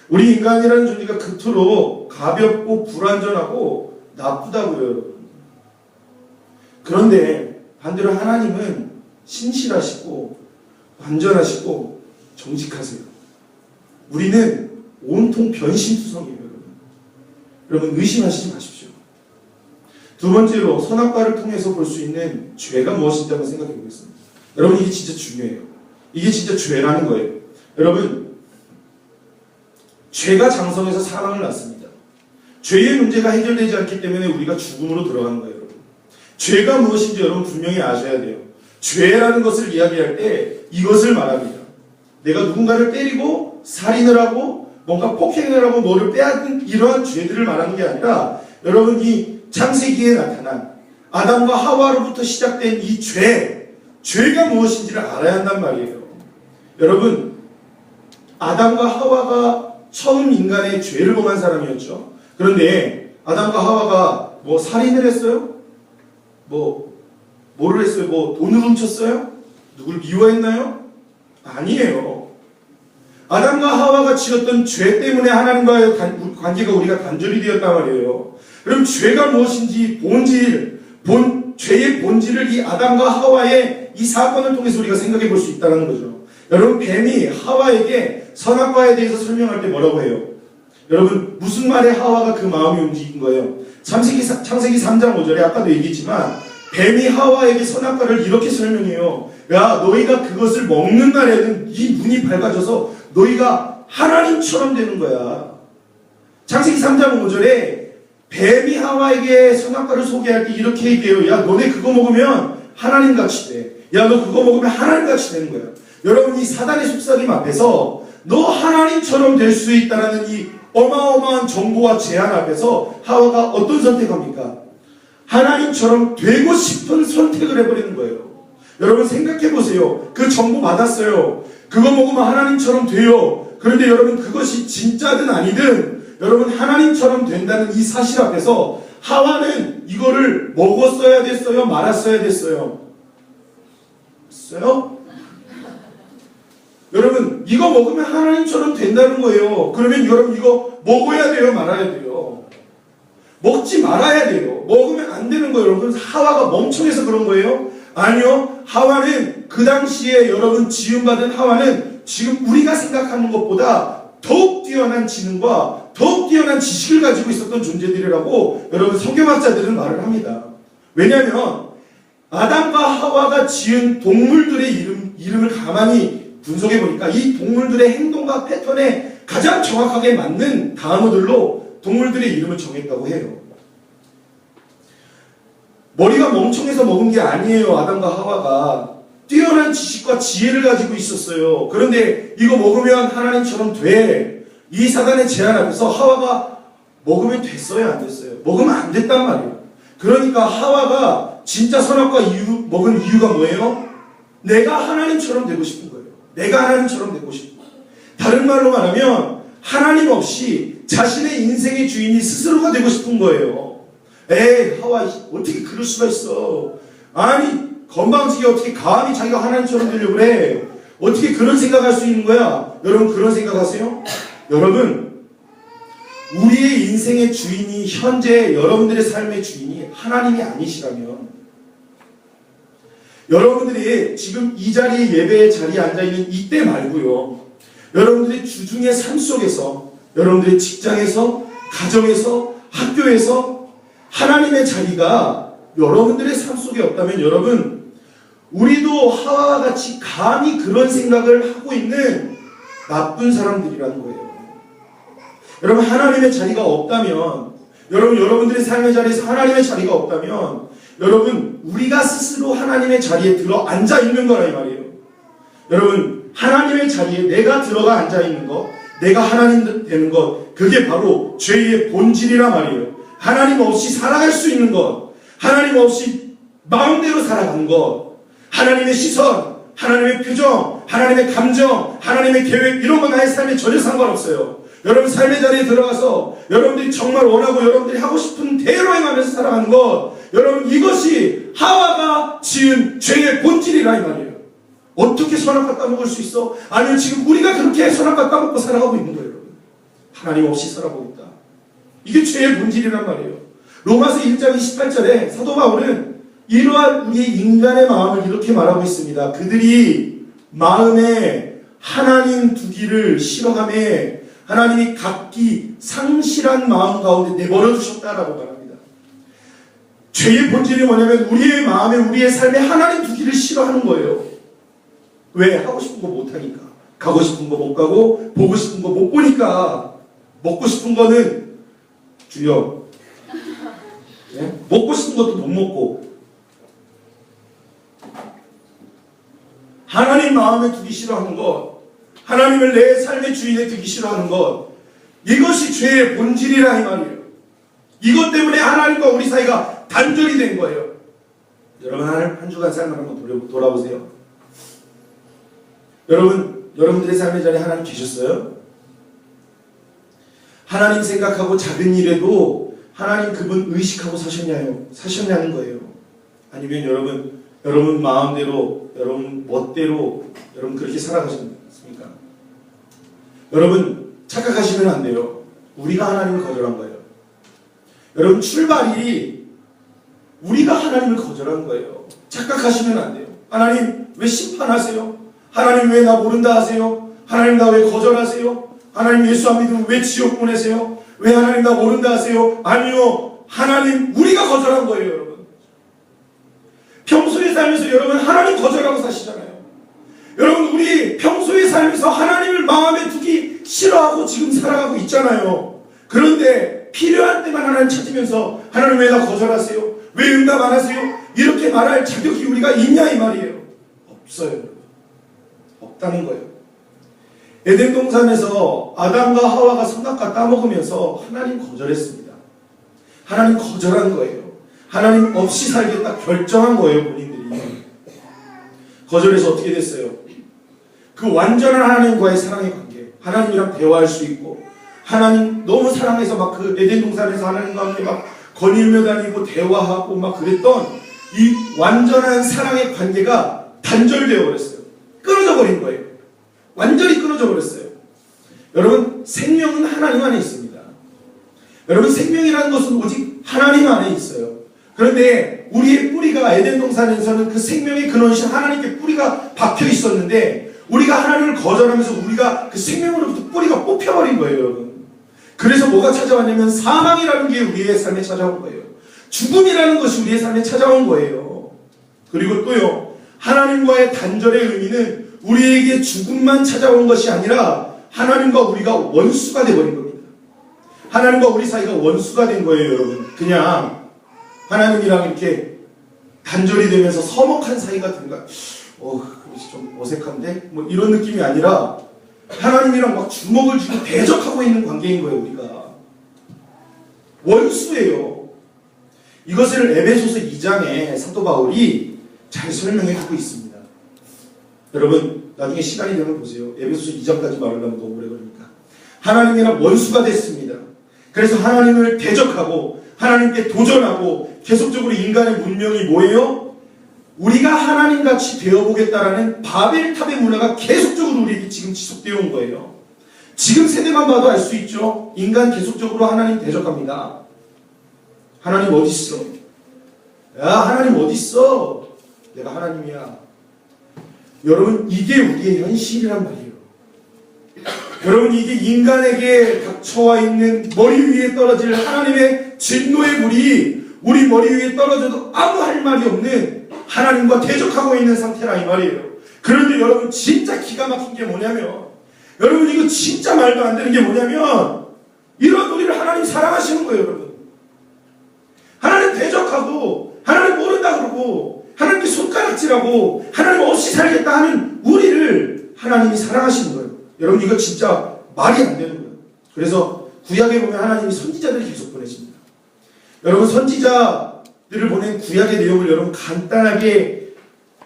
우리 인간이라는 존재가 그토록 가볍고 불완전하고 나쁘다고요, 여러분. 그런데 반대로 하나님은 신실하시고 완전하시고 정직하세요. 우리는 온통 변심투성이에요, 여러분. 여러분, 의심하시지 마십시오. 두 번째로 선악과를 통해서 볼 수 있는 죄가 무엇인지 한번 생각해 보겠습니다. 여러분, 이게 진짜 중요해요. 이게 진짜 죄라는 거예요. 여러분, 죄가 장성해서 사망을 낳습니다. 죄의 문제가 해결되지 않기 때문에 우리가 죽음으로 들어가는 거예요, 여러분. 죄가 무엇인지 여러분 분명히 아셔야 돼요. 죄라는 것을 이야기할 때 이것을 말합니다. 내가 누군가를 때리고 살인을 하고 뭔가 폭행을 하고 뭐를 빼앗는 이러한 죄들을 말하는 게 아니라 여러분, 이 창세기에 나타난 아담과 하와로부터 시작된 이 죄가 무엇인지를 알아야 한단 말이에요. 여러분, 아담과 하와가 처음 인간의 죄를 범한 사람이었죠. 그런데 아담과 하와가 뭐 살인을 했어요? 뭐를 했어요? 뭐 돈을 훔쳤어요? 누굴 미워했나요? 아니에요. 아담과 하와가 지었던 죄 때문에 하나님과의 관계가 우리가 단절이 되었단 말이에요. 그럼 죄가 무엇인지 죄의 본질을 이 아담과 하와의 이 사건을 통해서 우리가 생각해 볼 수 있다는 거죠. 여러분, 뱀이 하와에게 선악과에 대해서 설명할 때 뭐라고 해요? 여러분, 무슨 말에 하와가 그 마음이 움직인 거예요? 창세기 3장 5절에 아까도 얘기했지만 뱀이 하와에게 선악과를 이렇게 설명해요. 야, 너희가 그것을 먹는 날에는 네 눈이 밝아져서 너희가 하나님처럼 되는 거야. 창세기 3장 5절에 뱀이 하와에게 선악과를 소개할 때 이렇게 얘기해요. 야, 너네 그거 먹으면 하나님같이 돼. 야, 너 그거 먹으면 하나님같이 되는 거야. 여러분, 이 사단의 속삭임 앞에서 너 하나님처럼 될 수 있다는 이 어마어마한 정보와 제안 앞에서 하와가 어떤 선택합니까? 하나님처럼 되고 싶은 선택을 해버리는 거예요. 여러분, 생각해보세요. 그 정보 받았어요. 그거 먹으면 하나님처럼 돼요. 그런데 여러분, 그것이 진짜든 아니든 여러분, 하나님처럼 된다는 이 사실 앞에서 하와는 이거를 먹었어야 됐어요? 말았어야 됐어요? 여러분 이거 먹으면 하나님처럼 된다는 거예요. 그러면 여러분 이거 먹어야 돼요, 말아야 돼요? 먹지 말아야 돼요. 먹으면 안 되는 거예요. 여러분 하와가 멍청해서 그런 거예요? 아니요. 하와는 그 당시에 여러분 지음받은 하와는 지금 우리가 생각하는 것보다 더욱 뛰어난 지능과 더욱 뛰어난 지식을 가지고 있었던 존재들이라고 여러분 성경학자들은 말을 합니다. 왜냐하면 아담과 하와가 지은 동물들의 이름을 가만히 분석해 보니까 이 동물들의 행동과 패턴에 가장 정확하게 맞는 단어들로 동물들의 이름을 정했다고 해요. 머리가 멍청해서 먹은 게 아니에요. 아담과 하와가 뛰어난 지식과 지혜를 가지고 있었어요. 그런데 이거 먹으면 하나님처럼 돼. 이 사단의 제안 앞에서 하와가 먹으면 됐어요, 안 됐어요? 먹으면 안 됐단 말이에요. 그러니까 하와가 진짜 선악과 먹은 이유가 뭐예요? 내가 하나님처럼 되고 싶은 거예요. 내가 하나님처럼 되고 싶은 거예요. 다른 말로 말하면 하나님 없이 자신의 인생의 주인이 스스로가 되고 싶은 거예요. 에이, 하와 어떻게 그럴 수가 있어? 아니 건방지게 어떻게 감히 자기가 하나님처럼 되려고 그래? 어떻게 그런 생각할 수 있는 거야? 여러분 그런 생각하세요? 여러분 우리의 인생의 주인이 현재 여러분들의 삶의 주인이 하나님이 아니시라면 여러분들이 지금 이 자리에 예배의 자리에 앉아있는 이때 말고요. 여러분들의 주중의 삶 속에서 여러분들의 직장에서 가정에서 학교에서 하나님의 자리가 여러분들의 삶 속에 없다면 여러분 우리도 하와와 같이 감히 그런 생각을 하고 있는 나쁜 사람들이라는 거예요. 여러분 하나님의 자리가 없다면 여러분들의 삶의 자리에서 하나님의 자리가 없다면 여러분 우리가 스스로 하나님의 자리에 들어 앉아 있는 거라 이 말이에요. 여러분 하나님의 자리에 내가 들어가 앉아 있는 것, 내가 하나님 되는 것, 그게 바로 죄의 본질이라 말이에요. 하나님 없이 살아갈 수 있는 것, 하나님 없이 마음대로 살아가는 것, 하나님의 시선, 하나님의 표정, 하나님의 감정, 하나님의 계획 이런 건 나의 삶에 전혀 상관없어요. 여러분 삶의 자리에 들어가서 여러분들이 정말 원하고 여러분들이 하고 싶은 대로 행하면서 살아가는 것, 여러분 이것이 하와가 지은 죄의 본질이라 이 말이에요. 어떻게 선악과 까먹을 수 있어? 아니요, 지금 우리가 그렇게 선악과 까먹고 살아가고 있는 거예요. 여러분. 하나님 없이 살아가고 있다. 이게 죄의 본질이란 말이에요. 로마서 1장 28절에 사도 바울은 이러한 우리의 인간의 마음을 이렇게 말하고 있습니다. 그들이 마음에 하나님 두기를 싫어하며 하나님이 각기 상실한 마음 가운데 내버려 두셨다라고 말합니다. 죄의 본질이 뭐냐면 우리의 마음에 우리의 삶에 하나님 두기를 싫어하는 거예요. 왜? 하고 싶은 거 못하니까. 가고 싶은 거 못 가고 보고 싶은 거 못 보니까. 먹고 싶은 거는 주여 네? 먹고 싶은 것도 못 먹고 하나님 마음에 두기 싫어하는 것, 하나님을 내 삶의 주인에 두기 싫어하는 것, 이것이 죄의 본질이라 이 말이에요. 이것 때문에 하나님과 우리 사이가 단절이 된 거예요. 여러분 한 주간 삶을 한번 돌아보세요. 여러분들의 삶의 자리에 하나님 계셨어요? 하나님 생각하고 작은 일에도 하나님 그분 의식하고 사셨냐는 거예요. 아니면 여러분 마음대로, 여러분 멋대로 여러분 그렇게 살아가셨습니까? 여러분 착각하시면 안 돼요. 우리가 하나님을 거절한 거예요. 여러분 출발이 우리가 하나님을 거절한 거예요. 착각하시면 안 돼요. 하나님 왜 심판하세요? 하나님 왜 나 모른다 하세요? 하나님 나 왜 거절하세요? 하나님 예수 안 믿으면 왜 지옥 보내세요? 왜 하나님 나 모른다 하세요? 아니요. 하나님 우리가 거절한 거예요. 여러분 평소의 삶에서 여러분 하나님 거절하고 사시잖아요. 여러분 우리 평소의 삶에서 하나님을 마음에 두기 싫어하고 지금 살아가고 있잖아요. 그런데 필요한 때만 하나님 찾으면서 하나님 왜 나 거절하세요? 왜 응답 안 하세요? 이렇게 말할 자격이 우리가 있냐 이 말이에요. 없어요. 없다는 거예요. 에덴 동산에서 아담과 하와가 선악과 따먹으면서 하나님 거절했습니다. 하나님 거절한 거예요. 하나님 없이 살겠다 결정한 거예요. 본인들이 거절해서 어떻게 됐어요? 그 완전한 하나님과의 사랑의 관계, 하나님이랑 대화할 수 있고 하나님 너무 사랑해서 막 그 에덴 동산에서 하나님과 함께 막 거닐며 다니고 대화하고 막 그랬던 이 완전한 사랑의 관계가 단절되어 버렸어요. 끊어져 버린 거예요. 완전히 끊어져 버렸어요. 여러분, 생명은 하나님 안에 있습니다. 여러분, 생명이라는 것은 오직 하나님 안에 있어요. 그런데 우리의 뿌리가 에덴 동산에서는 그 생명의 근원이신 하나님께 뿌리가 박혀 있었는데 우리가 하나님을 거절하면서 우리가 그 생명으로부터 뿌리가 뽑혀버린 거예요, 여러분. 그래서 뭐가 찾아왔냐면 사망이라는 게 우리의 삶에 찾아온 거예요. 죽음이라는 것이 우리의 삶에 찾아온 거예요. 그리고 또요, 하나님과의 단절의 의미는 우리에게 죽음만 찾아온 것이 아니라 하나님과 우리가 원수가 되어버린 겁니다. 하나님과 우리 사이가 원수가 된 거예요, 여러분. 그냥 하나님이랑 이렇게 단절이 되면서 서먹한 사이가 된가? 좀 어색한데? 뭐 이런 느낌이 아니라 하나님이랑 막 주먹을 쥐고 대적하고 있는 관계인 거예요, 우리가. 원수예요. 이것을 에베소서 2장에 사도 바울이 잘 설명해 주고 있습니다. 여러분, 나중에 시간이 되면 보세요. 에베소서 2장까지 말하려면 너무 오래 걸리니까. 하나님이랑 원수가 됐습니다. 그래서 하나님을 대적하고 하나님께 도전하고 계속적으로 인간의 문명이 뭐예요? 우리가 하나님같이 되어보겠다라는 바벨탑의 문화가 계속적으로 우리에게 지금 지속되어 온 거예요. 지금 세대만 봐도 알 수 있죠. 인간 계속적으로 하나님 대적합니다. 하나님 어디 있어? 야, 하나님 어디 있어? 내가 하나님이야. 여러분, 이게 우리의 현실이란 말이에요. 여러분, 이게 인간에게 닥쳐와 있는 머리 위에 떨어질 하나님의 진노의 불이 우리 머리 위에 떨어져도 아무 할 말이 없는 하나님과 대적하고 있는 상태라 이 말이에요. 그런데 여러분, 진짜 기가 막힌 게 뭐냐면, 여러분, 이거 진짜 말도 안 되는 게 뭐냐면, 이런 우리를 하나님 사랑하시는 거예요, 여러분. 하나님 대적하고 하나님 모른다 그러고 하나님께 손가락질하고 하나님 없이 살겠다 하는 우리를 하나님이 사랑하시는 거예요. 여러분, 이거 진짜 말이 안 되는 거예요. 그래서 구약에 보면 하나님이 선지자들을 계속 보내십니다. 여러분, 선지자들을 보낸 구약의 내용을 여러분 간단하게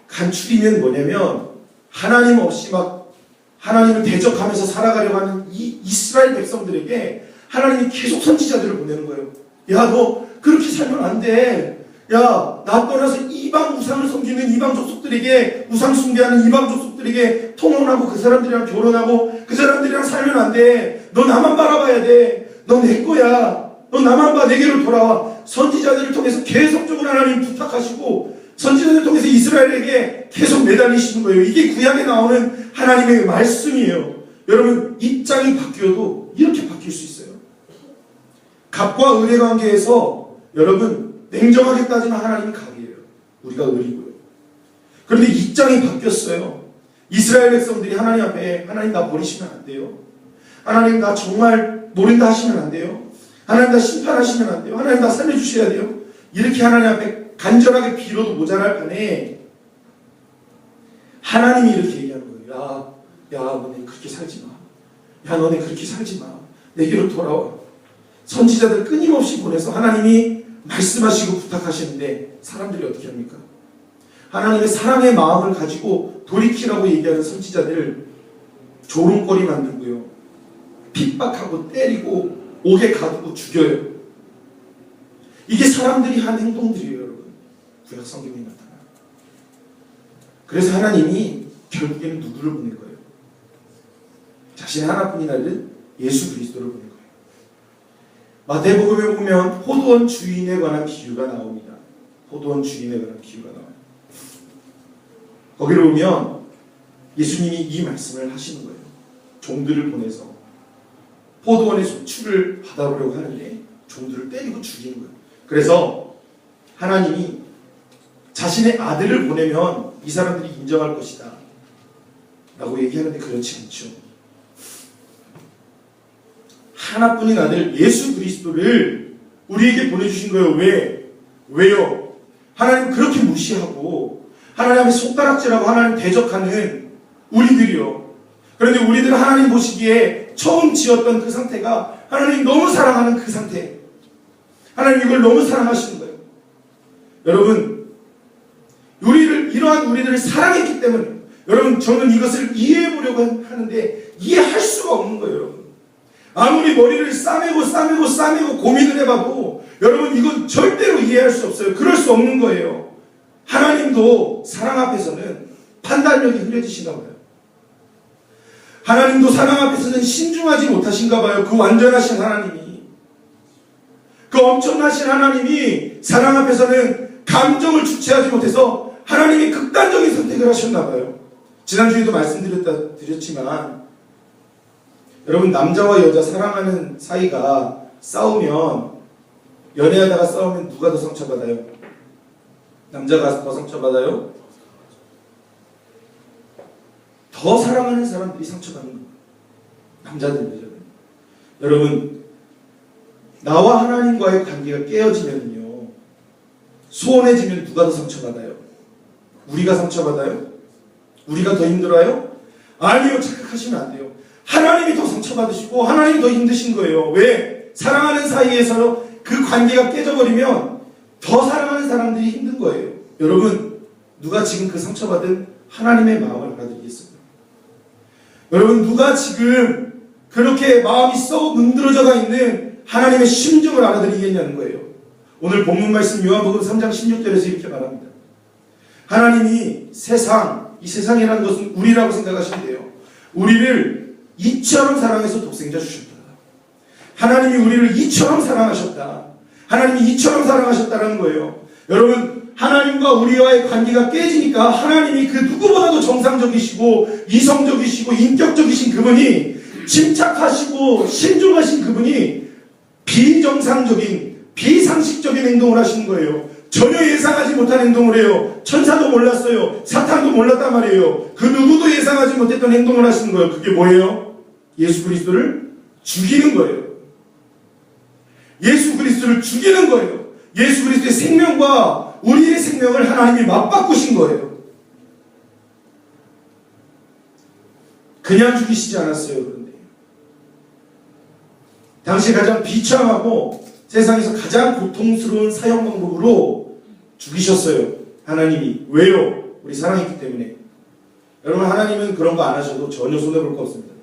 간추리면 뭐냐면, 하나님 없이 막 하나님을 대적하면서 살아가려고 하는 이 이스라엘 백성들에게 하나님이 계속 선지자들을 보내는 거예요. 야, 너 그렇게 살면 안 돼. 야, 나 떠나서 이방 우상을 섬기는 이방 족속들에게, 우상 숭배하는 이방 족속들에게 통혼하고 그 사람들이랑 결혼하고 그 사람들이랑 살면 안 돼. 너 나만 바라봐야 돼. 너 내 거야. 너 나만 봐. 내게로 돌아와. 선지자들을 통해서 계속적으로 하나님 부탁하시고 선지자들을 통해서 이스라엘에게 계속 매달리시는 거예요. 이게 구약에 나오는 하나님의 말씀이에요. 여러분, 입장이 바뀌어도 이렇게 바뀔 수 있어요. 갑과 을의 관계에서 여러분, 냉정하게 따지면 하나님이 갑이에요. 우리가 을이고요. 그런데 입장이 바뀌었어요. 이스라엘 백성들이 하나님 앞에, 하나님 나 버리시면 안 돼요. 하나님 나 정말 노린다 하시면 안 돼요. 하나님 나 심판하시면 안 돼요. 하나님 나 살려주셔야 돼요. 이렇게 하나님 앞에 간절하게 빌어도 모자랄 판에 하나님이 이렇게 얘기하는 거예요. 야, 너네 그렇게 살지 마. 야, 너네 그렇게 살지 마. 내게로 돌아와. 선지자들 끊임없이 보내서 하나님이 말씀하시고 부탁하시는데 사람들이 어떻게 합니까? 하나님의 사랑의 마음을 가지고 돌이키라고 얘기하는 선지자들을 조롱거리 만들고요. 핍박하고 때리고 옥에 가두고 죽여요. 이게 사람들이 한 행동들이에요, 여러분. 구약 성경에 나타나. 그래서 하나님이 결국에는 누구를 보낸 거예요? 자신의 하나뿐인 아들 예수 그리스도를 보낸 거예요. 마태복음에 보면 포도원 주인에 관한 비유가 나옵니다. 포도원 주인에 관한 비유가 나와요. 거기를 보면 예수님이 이 말씀을 하시는 거예요. 종들을 보내서 포도원의 소출을 받아보려고 하는데 종들을 때리고 죽이는 거예요. 그래서 하나님이 자신의 아들을 보내면 이 사람들이 인정할 것이다 라고 얘기하는데 그렇지 않죠. 하나뿐인 아들 예수 그리스도를 우리에게 보내주신 거예요. 왜요? 하나님 그렇게 무시하고 하나님 앞에 손가락질하고 하나님 대적하는 우리들이요. 그런데 우리들은 하나님 보시기에 처음 지었던 그 상태가 하나님 너무 사랑하는 그 상태. 하나님 이걸 너무 사랑하시는 거예요. 여러분, 이러한 우리들을 사랑했기 때문에 여러분, 저는 이것을 이해해 보려고 하는데 이해할 수가 없는 거예요, 여러분. 아무리 머리를 싸매고 고민을 해봐도 여러분, 이건 절대로 이해할 수 없어요. 그럴 수 없는 거예요. 하나님도 사랑 앞에서는 판단력이 흐려지시나 봐요. 하나님도 사랑 앞에서는 신중하지 못하신가 봐요. 그 완전하신 하나님이. 그 엄청나신 하나님이 사랑 앞에서는 감정을 주체하지 못해서 하나님이 극단적인 선택을 하셨나 봐요. 지난주에도 말씀드렸지만 여러분, 남자와 여자 사랑하는 사이가 싸우면, 연애하다가 싸우면 누가 더 상처받아요? 남자가 더 상처받아요? 더 사랑하는 사람들이 상처받는 거예요. 남자들, 여자들. 여러분, 나와 하나님과의 관계가 깨어지면요, 소원해지면 누가 더 상처받아요? 우리가 상처받아요? 우리가 더 힘들어요? 아니요, 착각하시면 안 돼요. 하나님이 더 상처받으시고 하나님이 더 힘드신 거예요. 왜? 사랑하는 사이에서 그 관계가 깨져버리면 더 사랑하는 사람들이 힘든 거예요. 여러분, 누가 지금 그 상처받은 하나님의 마음을 알아들이겠어요? 여러분, 누가 지금 그렇게 마음이 썩 문드러져가 있는 하나님의 심정을 알아들이겠냐는 거예요. 오늘 본문 말씀 요한복음 3장 16절에서 이렇게 말합니다. 하나님이 이 세상이라는 것은 우리라고 생각하시면 돼요. 우리를 이처럼 사랑해서 독생자 주셨다. 하나님이 우리를 이처럼 사랑하셨다. 하나님이 이처럼 사랑하셨다는 거예요. 여러분, 하나님과 우리와의 관계가 깨지니까 하나님이 그 누구보다도 정상적이시고 이성적이시고 인격적이신 그분이, 침착하시고 신중하신 그분이 비정상적인 비상식적인 행동을 하시는 거예요. 전혀 예상하지 못한 행동을 해요. 천사도 몰랐어요. 사탄도 몰랐단 말이에요. 그 누구도 예상하지 못했던 행동을 하시는 거예요. 그게 뭐예요? 예수 그리스도를 죽이는 거예요. 예수 그리스도를 죽이는 거예요. 예수 그리스도의 생명과 우리의 생명을 하나님이 맞바꾸신 거예요. 그냥 죽이시지 않았어요. 그런데 당시 가장 비참하고 세상에서 가장 고통스러운 사형 방법으로 죽이셨어요. 하나님이. 왜요? 우리 사랑했기 때문에. 여러분, 하나님은 그런 거 안 하셔도 전혀 손해볼 거 없습니다.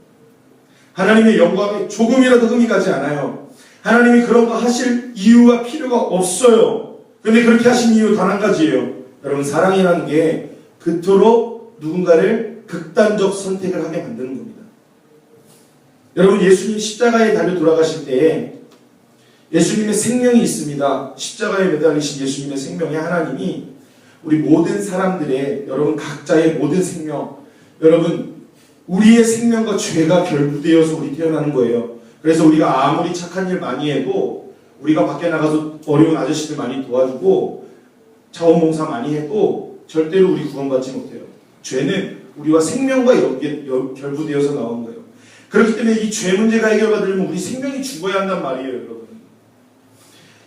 하나님의 영광에 조금이라도 흠이 가지 않아요. 하나님이 그런 거 하실 이유와 필요가 없어요. 그런데 그렇게 하신 이유 단 한 가지예요. 여러분, 사랑이라는 게 그토록 누군가를 극단적 선택을 하게 만드는 겁니다. 여러분, 예수님 십자가에 달려 돌아가실 때 예수님의 생명이 있습니다. 십자가에 매달리신 예수님의 생명에 하나님이 우리 모든 사람들의, 여러분 각자의 모든 생명, 여러분 우리의 생명과 죄가 결부되어서 우리 태어나는 거예요. 그래서 우리가 아무리 착한 일 많이 해도, 우리가 밖에 나가서 어려운 아저씨들 많이 도와주고 자원봉사 많이 해도 절대로 우리 구원받지 못해요. 죄는 우리와 생명과 결부되어서 나온 거예요. 그렇기 때문에 이 죄 문제가 해결받으려면 우리 생명이 죽어야 한단 말이에요. 여러분,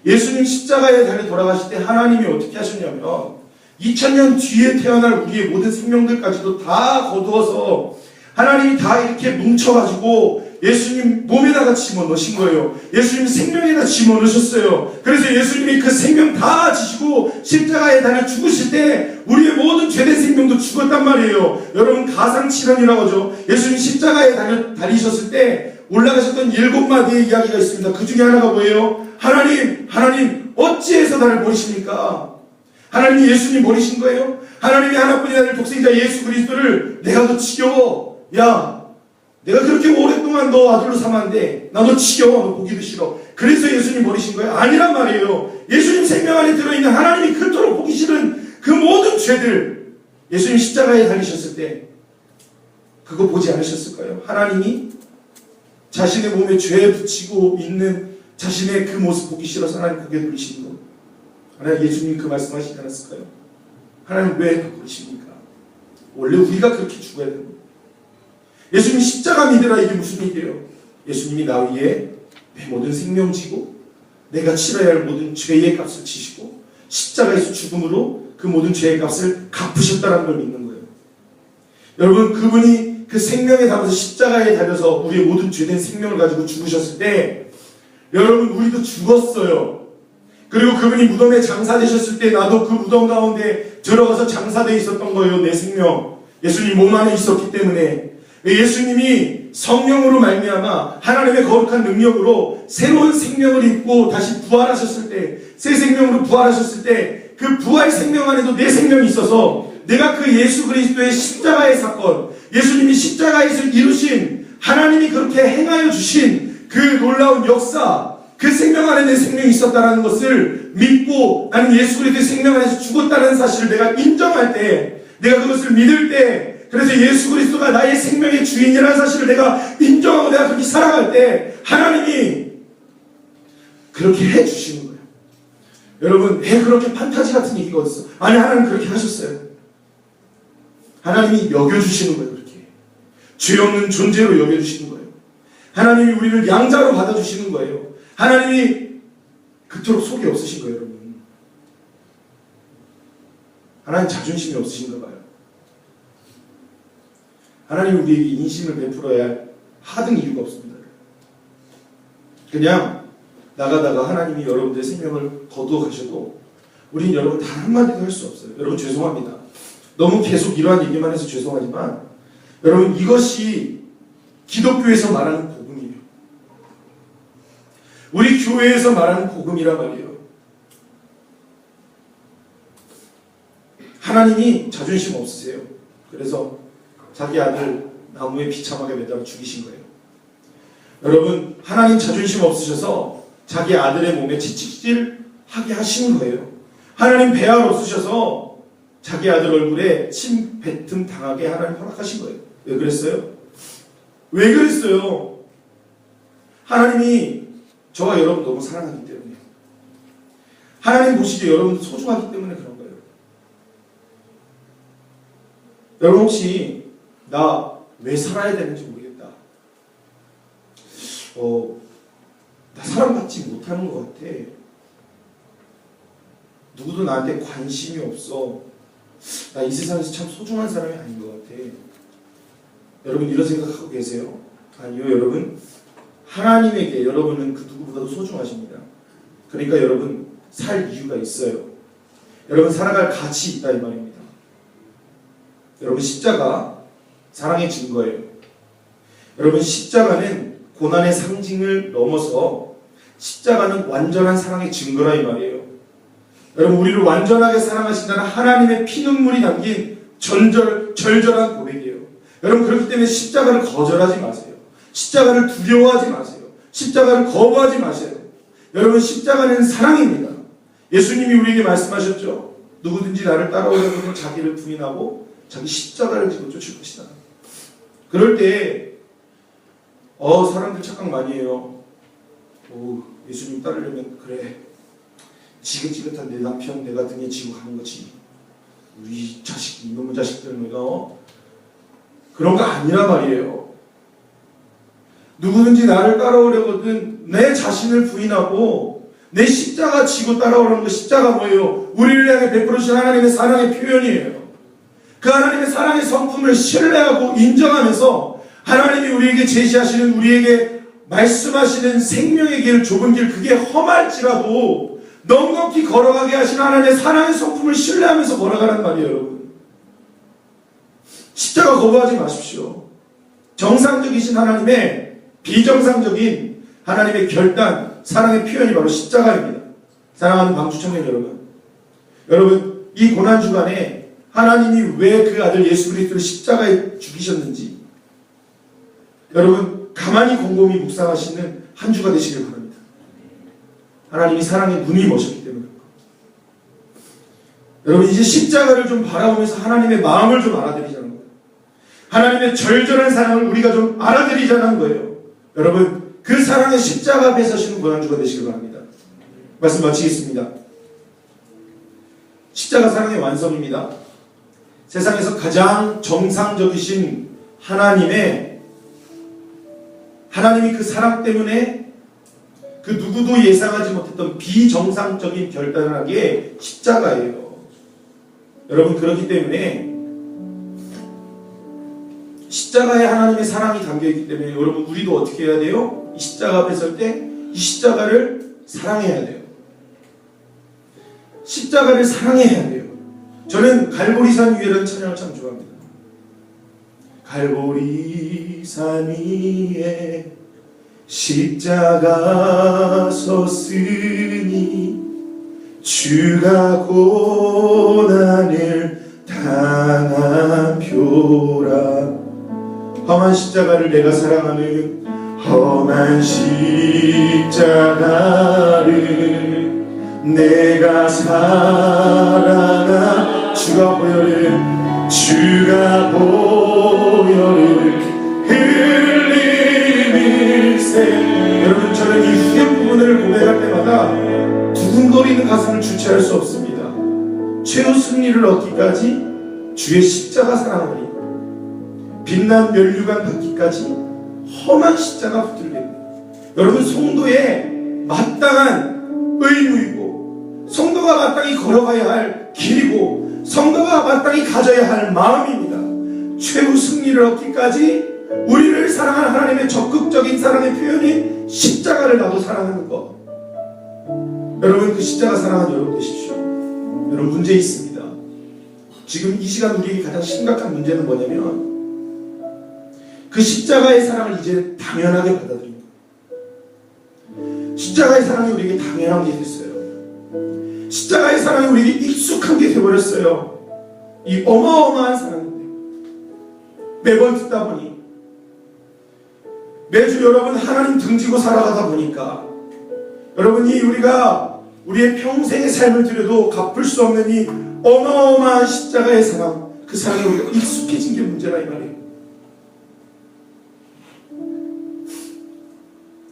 예수님 십자가에 달려 돌아가실 때 하나님이 어떻게 하셨냐면 2000년 뒤에 태어날 우리의 모든 생명들까지도 다 거두어서 하나님이 다 이렇게 뭉쳐가지고 예수님 몸에다가 집어넣으신 거예요. 예수님 생명에다 집어넣으셨어요. 그래서 예수님이 그 생명 다 지시고 십자가에 달려 죽으실 때 우리의 모든 죄된 생명도 죽었단 말이에요. 여러분, 가상칠언이라고 하죠. 예수님 십자가에 달리셨을 때 올라가셨던 7마디의 이야기가 있습니다. 그 중에 하나가 뭐예요? 하나님 어찌해서 나를 버리십니까? 하나님이 예수님 버리신 거예요? 하나님이 하나뿐인 아들 독생자 예수 그리스도를 내가 너 지겨워. 야, 내가 그렇게 오랫동안 너 아들로 삼았는데 나 너 지겨워. 너 보기도 싫어. 그래서 예수님 버리신 거예요? 아니란 말이에요. 예수님 생명 안에 들어있는 하나님이 그토록 보기 싫은 그 모든 죄들, 예수님 십자가에 달리셨을 때 그거 보지 않으셨을까요? 하나님이 자신의 몸에 죄 붙이고 있는 자신의 그 모습 보기 싫어서 하나님 그게 돌리시는 거. 하나님, 예수님이 그 말씀하시지 않았을까요? 하나님 왜 그러십니까? 원래 우리가 그렇게 죽어야 되는 거예요. 예수님 십자가 믿으라, 이게 무슨 얘기예요? 예수님이 나 위에 내 모든 생명 지고 내가 치러야 할 모든 죄의 값을 지시고 십자가에서 죽음으로 그 모든 죄의 값을 갚으셨다는 걸 믿는 거예요. 여러분, 그분이 그 생명에 담아서 십자가에 달려서 우리의 모든 죄된 생명을 가지고 죽으셨을 때 여러분, 우리도 죽었어요. 그리고 그분이 무덤에 장사되셨을 때 나도 그 무덤 가운데 들어가서 장사되어 있었던 거예요. 내 생명. 예수님 몸 안에 있었기 때문에. 예수님이 성령으로 말미암아 하나님의 거룩한 능력으로 새로운 생명을 입고 다시 부활하셨을 때, 새 생명으로 부활하셨을 때 그 부활 생명 안에도 내 생명이 있어서 내가 그 예수 그리스도의 십자가의 사건, 예수님이 십자가에서 이루신 하나님이 그렇게 행하여 주신 그 놀라운 역사, 그 생명 안에 내 생명이 있었다는 것을 믿고 나는 예수 그리스도의 생명 안에서 죽었다는 사실을 내가 인정할 때, 내가 그것을 믿을 때, 그래서 예수 그리스도가 나의 생명의 주인이라는 사실을 내가 인정하고 내가 그렇게 살아갈 때 하나님이 그렇게 해주시는 거예요. 여러분, 왜 그렇게 판타지 같은 얘기가 어딨어? 아니, 하나님 그렇게 하셨어요. 하나님이 여겨주시는 거예요. 그렇게 죄 없는 존재로 여겨주시는 거예요. 하나님이 우리를 양자로 받아주시는 거예요. 하나님이 그토록 속이 없으신 거예요. 여러분, 하나님 자존심이 없으신가 봐요. 하나님 우리에게 인심을 베풀어야 할 하등 이유가 없습니다. 그냥 나가다가 하나님이 여러분들의 생명을 거두어 가셔도 우린 여러분 단 한마디도 할 수 없어요. 여러분 죄송합니다. 너무 계속 이러한 얘기만 해서 죄송하지만 여러분, 이것이 기독교에서 말하는 복음이에요. 우리 교회에서 말하는 복음이란 말이에요. 하나님이 자존심 없으세요. 그래서 자기 아들 나무에 비참하게 매달아 죽이신 거예요. 여러분, 하나님 자존심 없으셔서 자기 아들의 몸에 채찍질하게 하신 거예요. 하나님 배알 없으셔서 자기 아들 얼굴에 침 뱉음 당하게 하나님 허락하신 거예요. 왜 그랬어요? 왜 그랬어요? 하나님이 저와 여러분 너무 사랑하기 때문에, 하나님 보시기에 여러분도 소중하기 때문에 그런 거예요. 여러분 혹시 나 왜 살아야 되는지 모르겠다. 나 사랑받지 못하는 것 같아. 누구도 나한테 관심이 없어. 나 이 세상에서 참 소중한 사람이 아닌 것 같아. 여러분 이런 생각하고 계세요? 아니요. 여러분, 하나님에게 여러분은 그 누구보다도 소중하십니다. 그러니까 여러분 살 이유가 있어요. 여러분 살아갈 가치 있다 이 말입니다. 여러분 십자가 사랑의 증거예요. 여러분 십자가는 고난의 상징을 넘어서 십자가는 완전한 사랑의 증거라 이 말이에요. 여러분 우리를 완전하게 사랑하신다는 하나님의 피눈물이 담긴 절절한 고백이에요. 여러분 그렇기 때문에 십자가를 거절하지 마세요. 십자가를 두려워하지 마세요. 십자가를 거부하지 마세요. 여러분 십자가는 사랑입니다. 예수님이 우리에게 말씀하셨죠. 누구든지 나를 따라오려면 자기를 부인하고 자기 십자가를 지고 쫓을 것이다. 그럴 때 사람들 착각 많이 해요. 예수님 따르려면 그래, 지긋지긋한 내 남편 내가 등에 지고 가는 거지. 우리 자식, 이놈의 자식들 내가 그런 거 아니란 말이에요. 누구든지 나를 따라오려거든 내 자신을 부인하고 내 십자가 지고 따라오라는 거. 십자가 뭐예요? 우리를 향해 베풀으신 하나님의 사랑의 표현이에요. 그 하나님의 사랑의 성품을 신뢰하고 인정하면서 하나님이 우리에게 제시하시는, 우리에게 말씀하시는 생명의 길, 좁은 길, 그게 험할지라도 넉넉히 걸어가게 하시는 하나님의 사랑의 성품을 신뢰하면서 걸어가란 말이에요. 여러분 십자가 거부하지 마십시오. 정상적이신 하나님의 비정상적인 하나님의 결단, 사랑의 표현이 바로 십자가입니다. 사랑하는 방주청년 여러분 이 고난주간에 하나님이 왜 그 아들 예수 그리스도를 십자가에 죽이셨는지 여러분 가만히 곰곰이 묵상하시는 한 주가 되시길 바랍니다. 하나님이 사랑의 눈이 머셨기 때문에. 여러분 이제 십자가를 좀 바라보면서 하나님의 마음을 좀 알아들이자는 거예요. 하나님의 절절한 사랑을 우리가 좀 알아들이자는 거예요. 여러분 그 사랑의 십자가 앞에 서시는 고난주가 되시길 바랍니다. 말씀 마치겠습니다. 십자가 사랑의 완성입니다. 세상에서 가장 정상적이신 하나님이 그 사랑 때문에 그 누구도 예상하지 못했던 비정상적인 결단을 하기에 십자가예요. 여러분 그렇기 때문에 십자가에 하나님의 사랑이 담겨있기 때문에 여러분 우리도 어떻게 해야 돼요? 이 십자가 앞에 설 때 이 십자가를 사랑해야 돼요. 십자가를 사랑해야 돼요. 저는 갈보리산 위에라는 찬양을 참 좋아합니다. 갈보리산 위에 십자가 섰으니 주가 고난을 다 강한 표라. 험한 십자가를 내가 사랑하는 험한 십자가를 내가 사랑하. 주가 보혈을 흘리밀세. 여러분, 저는 이 후렴 부분을 고백할 때마다 두근거리는 가슴을 주체할 수 없습니다. 최후 승리를 얻기까지 주의 십자가 사랑하리. 빛난 면류관 받기까지 험한 십자가 붙들겠네. 여러분, 성도의 마땅한 의무이고 성도가 마땅히 걸어가야 할 길이고 성도가 마땅히 가져야 할 마음입니다. 최후 승리를 얻기까지 우리를 사랑하는 하나님의 적극적인 사랑의 표현인 십자가를 나도 사랑하는 것. 여러분, 그 십자가 사랑하는 여러분 되십시오. 여러분, 문제 있습니다. 지금 이 시간 우리에게 가장 심각한 문제는 뭐냐면 그 십자가의 사랑을 이제 당연하게 받아들입니다. 십자가의 사랑이 우리에게 당연한 게 됐어요. 십자가의 사랑이 우리에게 익숙한 게 되어버렸어요. 이 어마어마한 사랑인데 매번 듣다 보니 매주 여러분 하나님 등지고 살아가다 보니까 여러분이 우리가 우리의 평생의 삶을 들여도 갚을 수 없는 이 어마어마한 십자가의 사랑, 그 사랑에 우리가 익숙해진 게 문제라 이 말이에요.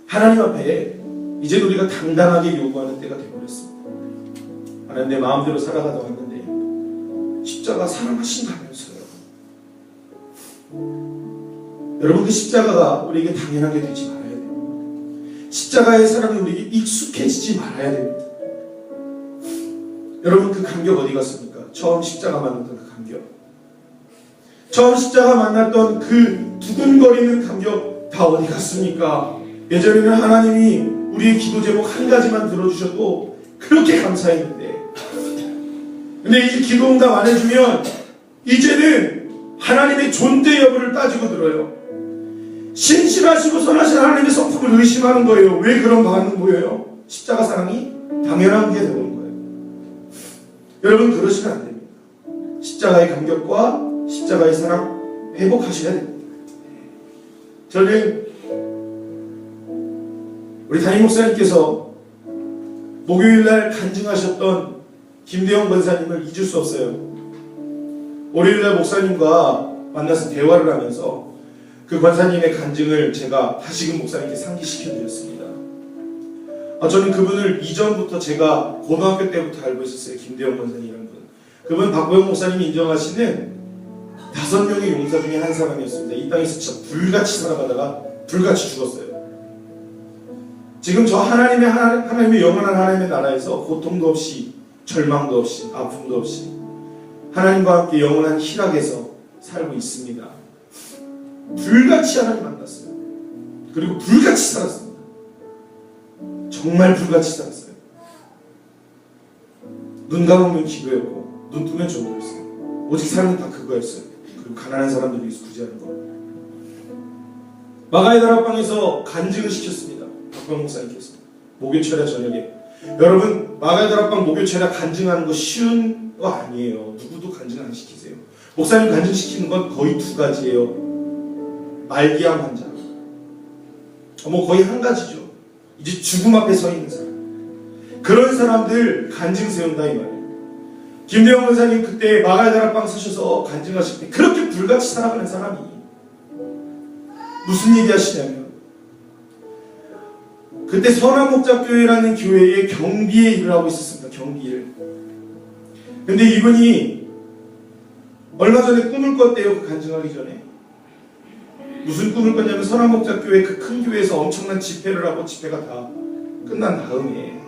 하나님 앞에 이제 우리가 당당하게 요구하는 때가 되어버렸습니다. 하나님, 내 마음대로 살아가다 왔는데 십자가 사랑하신다면서요. 여러분, 그 십자가가 우리에게 당연하게 되지 말아야 됩니다. 십자가의 사랑이 우리에게 익숙해지지 말아야 됩니다. 여러분, 그 감격 어디 갔습니까? 처음 십자가 만났던 그 감격, 처음 십자가 만났던 그 두근거리는 감격 다 어디 갔습니까? 예전에는 하나님이 우리의 기도 제목 한 가지만 들어주셔도 그렇게 감사했는데, 근데 이제 기도 응답 안 해주면 이제는 하나님의 존재 여부를 따지고 들어요. 신실하시고 선하신 하나님의 성품을 의심하는 거예요. 왜 그런 반응 보여요? 십자가 사랑이 당연한 게 되는 거예요. 여러분, 그러시면 안 됩니다. 십자가의 감격과 십자가의 사랑 회복하셔야 됩니다. 저는 우리 담임 목사님께서 목요일날 간증하셨던 김대영 권사님을 잊을 수 없어요. 월요일날 목사님과 만나서 대화를 하면서 그 권사님의 간증을 제가 다시금 목사님께 상기시켜 드렸습니다. 저는 그분을 이전부터 제가 고등학교 때부터 알고 있었어요. 김대영 권사님이라는 분. 그분 박보영 목사님이 인정하시는 5명의 용사 중에 한 사람이었습니다. 이 땅에서 진짜 불같이 살아가다가 불같이 죽었어요. 지금 저 하나님의 영원한 하나님의 나라에서 고통도 없이 절망도 없이 아픔도 없이 하나님과 함께 영원한 희락에서 살고 있습니다. 불같이 하나님 만났어요. 그리고 불같이 살았습니다. 정말 불같이 살았어요. 눈 감으면 기도였고 눈 뜨면 전도였어요. 오직 사랑은 다 그거였어요. 그리고 가난한 사람들을 위해서 구제하는 거. 마가의 다락방에서 간증을 시켰습니다. 박광 목사님께서 목요철야 저녁에. 여러분, 마가의 다락방 목요철야 간증하는 거 쉬운 거 아니에요. 누구도 간증 안 시키세요. 목사님 간증시키는 건 거의 2가지예요. 말기암 환자, 거의 한 가지죠. 이제 죽음 앞에 서 있는 사람, 그런 사람들 간증 세운다 이 말이에요. 김대영 권사님 그때 마가의 다락방 서셔서 간증하실 때 그렇게 불같이 살아가는 사람이 무슨 얘기 하시냐면, 그때 선한목자교회라는 교회의 경비에 일을 하고 있었습니다. 경비를. 근데 이분이 얼마 전에 꿈을 꿨대요. 그 간증하기 전에. 무슨 꿈을 꿨냐면 선한목자교회 그 큰 교회에서 엄청난 집회를 하고 집회가 다 끝난 다음에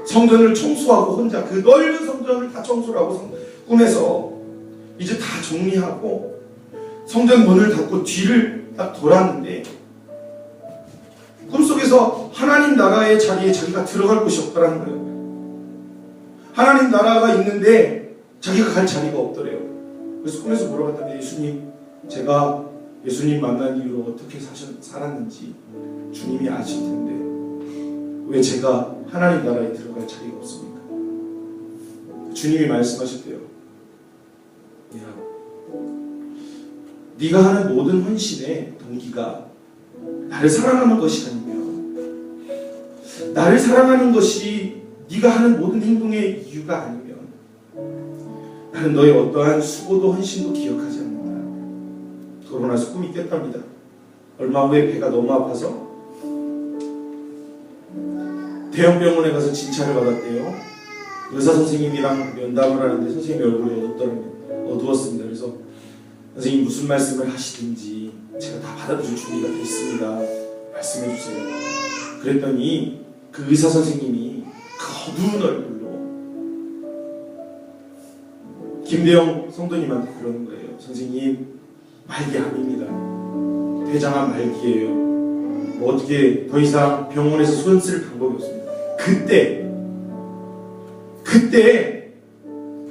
성전을 청소하고 혼자 그 넓은 성전을 다 청소를 하고 꿈에서 이제 다 정리하고 성전 문을 닫고 뒤를 딱 돌았는데 꿈속에서 하나님 나라의 자리에 자기가 들어갈 곳이 없더라는 거예요. 하나님 나라가 있는데 자기가 갈 자리가 없더래요. 그래서 꿈에서 물어봤더니 예수님, 제가 예수님 만난 이후로 어떻게 살았는지 주님이 아실 텐데 왜 제가 하나님 나라에 들어갈 자리가 없습니까? 주님이 말씀하셨대요. 네가 하는 모든 헌신의 동기가 나를 사랑하는 것이 아니면, 나를 사랑하는 것이 네가 하는 모든 행동의 이유가 아니면, 나는 너의 어떠한 수고도 헌신도 기억하지 않는다. 그러고 나서 꿈이 깼답니다. 얼마 후에 배가 너무 아파서 대형 병원에 가서 진찰을 받았대요. 의사 선생님이랑 면담을 하는데 선생님 얼굴이 어두웠습니다. 그래서 선생님 무슨 말씀을 하시든지 제가 다 받아들일 준비가 됐습니다. 말씀해 주세요. 그랬더니 그 의사 선생님이 그 어두운 얼굴로 김대영 성도님한테 그러는 거예요. 선생님, 말기암입니다. 대장암 말기예요. 뭐 어떻게 더 이상 병원에서 손 쓸 방법이 없습니다. 그때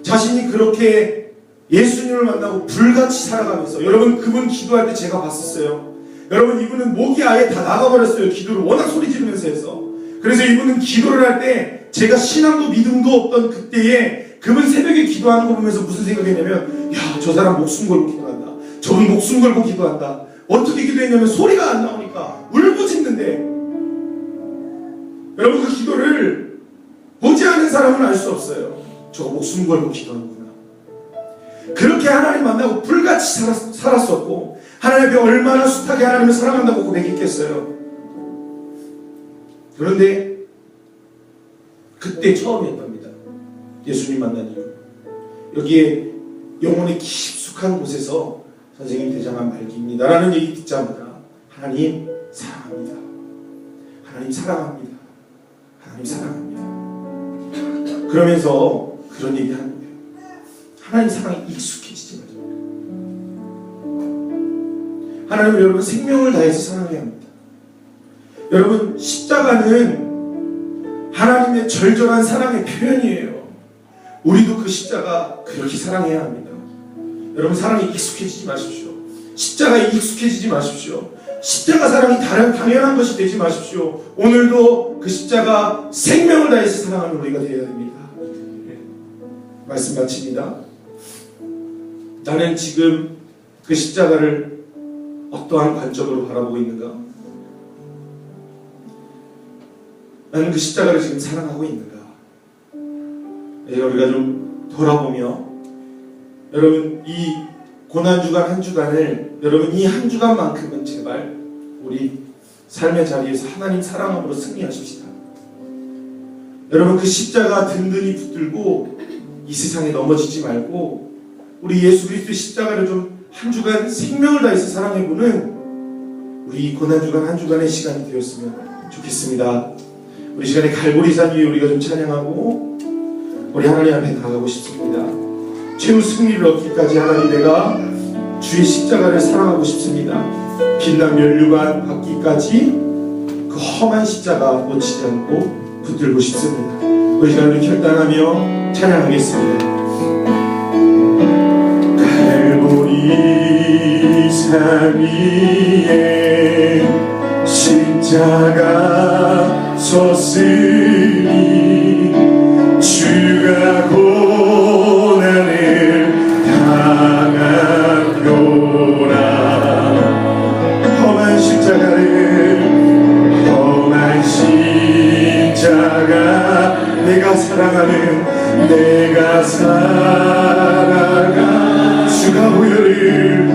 자신이 그렇게 예수님을 만나고 불같이 살아가면서, 여러분 그분 기도할 때 제가 봤었어요. 여러분 이분은 목이 아예 다 나가버렸어요. 기도를 워낙 소리 지르면서 해서. 그래서 이분은 기도를 할 때 제가 신앙도 믿음도 없던 그때에 그분 새벽에 기도하는 거 보면서 무슨 생각했냐면, 야, 저 사람 목숨 걸고 기도한다. 저분 목숨 걸고 기도한다. 어떻게 기도했냐면 소리가 안 나오니까 울부짖는데, 여러분 그 기도를 보지 않는 사람은 알 수 없어요. 저거 목숨 걸고 기도하는구나. 그렇게 하나님 만나고 불같이 살았었고, 하나님 앞에 얼마나 숱하게 하나님을 사랑한다고 고백했겠어요. 그런데 그때 처음이었답니다. 예수님 만난 이유. 여기에 영혼의 깊숙한 곳에서 선생님 대장암 말기입니다 라는 얘기 듣자마자 하나님 사랑합니다. 하나님 사랑합니다. 하나님 사랑합니다. 그러면서 그런 얘기 하는 거예요. 하나님 사랑에 익숙해지지 마세요. 하나님은 여러분 생명을 다해서 사랑해야 합니다. 여러분 십자가는 하나님의 절절한 사랑의 표현이에요. 우리도 그 십자가 그렇게 사랑해야 합니다. 여러분 사랑에 익숙해지지 마십시오. 십자가에 익숙해지지 마십시오. 십자가 사랑이 당연한 것이 되지 마십시오. 오늘도 그 십자가 생명을 다해서 사랑하는 우리가 되어야 됩니다. 말씀 마칩니다. 나는 지금 그 십자가를 어떠한 관점으로 바라보고 있는가? 나는 그 십자가를 지금 사랑하고 있는가? 우리가 좀 돌아보며, 여러분 이 고난주간 한 주간을, 여러분 이 한 주간만큼은 제발 우리 삶의 자리에서 하나님 사랑함으로 승리하십시다. 여러분 그 십자가 든든히 붙들고 이 세상에 넘어지지 말고, 우리 예수 그리스도의 십자가를 좀 한 주간 생명을 다해서 사랑해보는 우리 고난주간 한 주간의 시간이 되었으면 좋겠습니다. 우리 시간에 갈보리산 위에 우리가 좀 찬양하고 우리 하나님 앞에 나가고 싶습니다. 최후 승리를 얻기까지 하나님, 내가 주의 십자가를 사랑하고 싶습니다. 빛난 면류관 받기까지 그 험한 십자가 놓치지 않고 붙들고 싶습니다. 우리 시간을 결단하며 찬양하겠습니다. 갈보리산 위에 십자가 섰으니 주가 고난을 당하노라. 험한 십자가 내가 사랑하는 주가 보혈을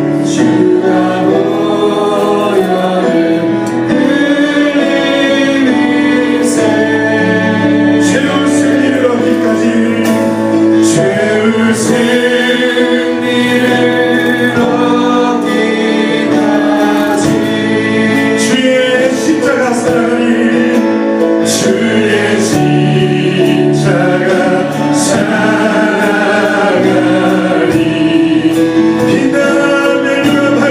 흘리는 새 최후 승리를 얻기까지, 최후 승리를 얻기까지 주의 십자가 사랑하니, 주의 십자가 사랑하니, 빛나는 멸류관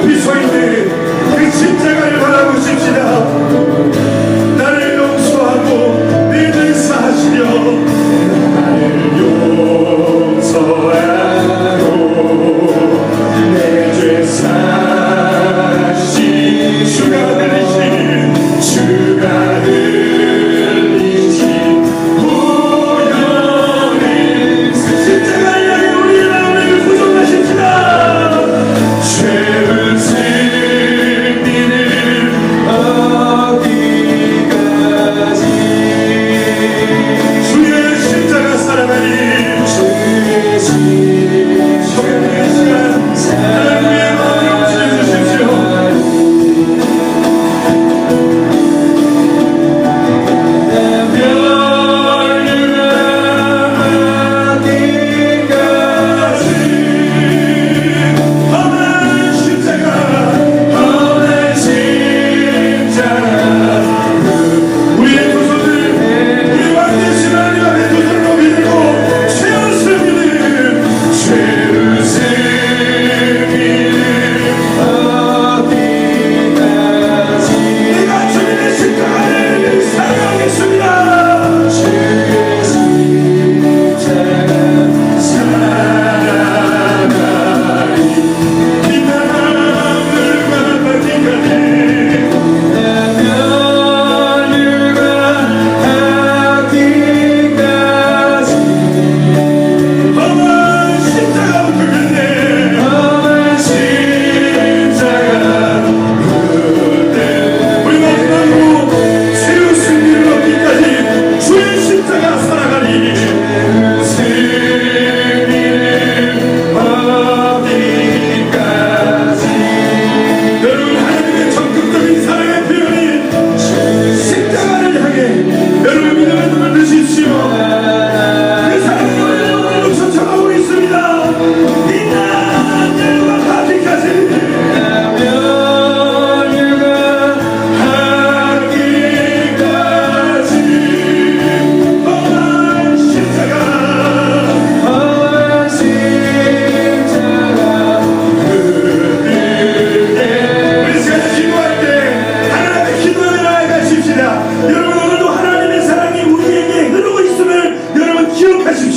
높이 서 있는 그 십자가를 바라보십시다. 나를 용서하고 내 죄 사하시려 나를 용서하고 내 죄 사하시 주가 들리신 우연의 십자가를 향해 우리의 마음을 구속하십시다. 죄를 승리는 어디까지 주의 십자가 사랑하니 주의 시간 하나님의 마음을 움직여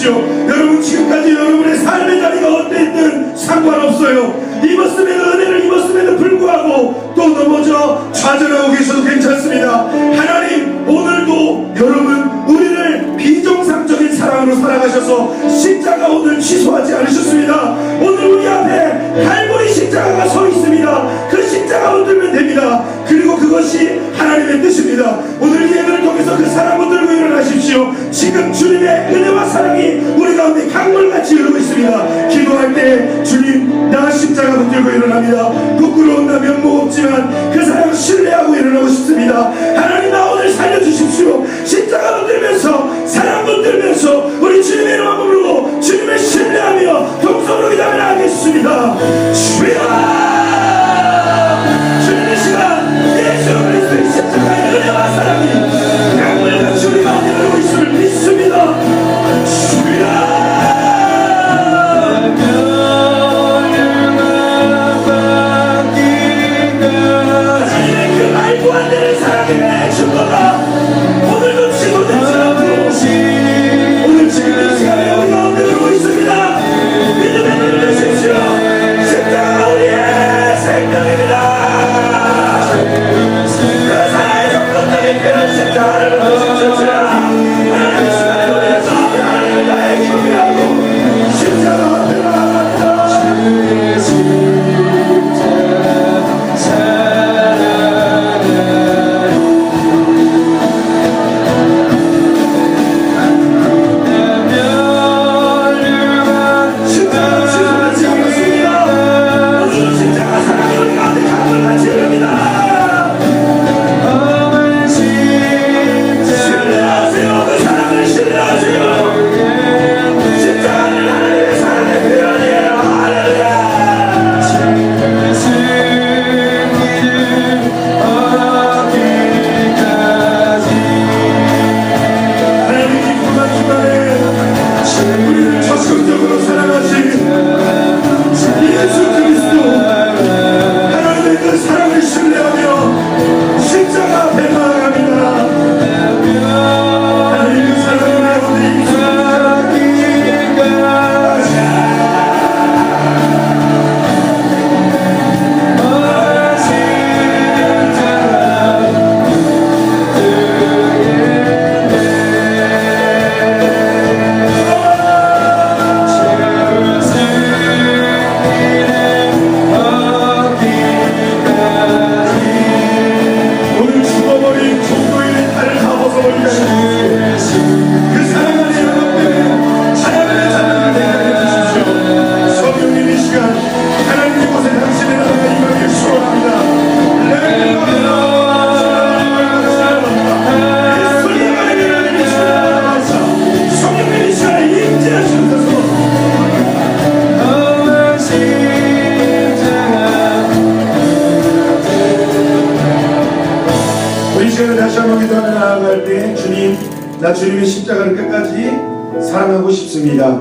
주십시오. 여러분 지금까지 여러분의 삶의 자리가 어땠든 상관없어요. 입었음에도 은혜를 입었음에도 불구하고 또 넘어져 좌절하고 계셔도 괜찮습니다. 하나님 오늘도 여러분 우리를 비정상적인 사랑으로 살아가셔서 십자가 오늘 취소하지 않으셨습니다. 오늘 우리 앞에 갈보리 십자가가 서 있습니다. 그 십자가 붙들면 됩니다. 그리고 그것이 하나님의 뜻입니다. 오늘 이 예배를 통해서 그 사랑 붙들고 일어나십시오. 지금 주님의 은혜와 사랑이 우리 가운데 강물같이 흐르고 있습니다. 기도할 때 주님 나 십자가 붙들고 일어납니다. 부끄러운 나 면목 없지만 그 사랑 신뢰하고 일어나고 싶습니다. 하나님 나 오늘 살려주십시오. 십자가 붙들면서 사랑 붙들면서 우리 주님의 이름을 부르고 주님을 신뢰하며 동성으로 기도하며 나가겠습니다. 주여 주님의 시간 예수 그리스도의 십자가의 은혜와 사랑이 강물같이 우리 가운데 흐르고 있음을 믿습니다. 주여 기도할 때 주님, 나 주님의 십자가를 끝까지 사랑하고 싶습니다.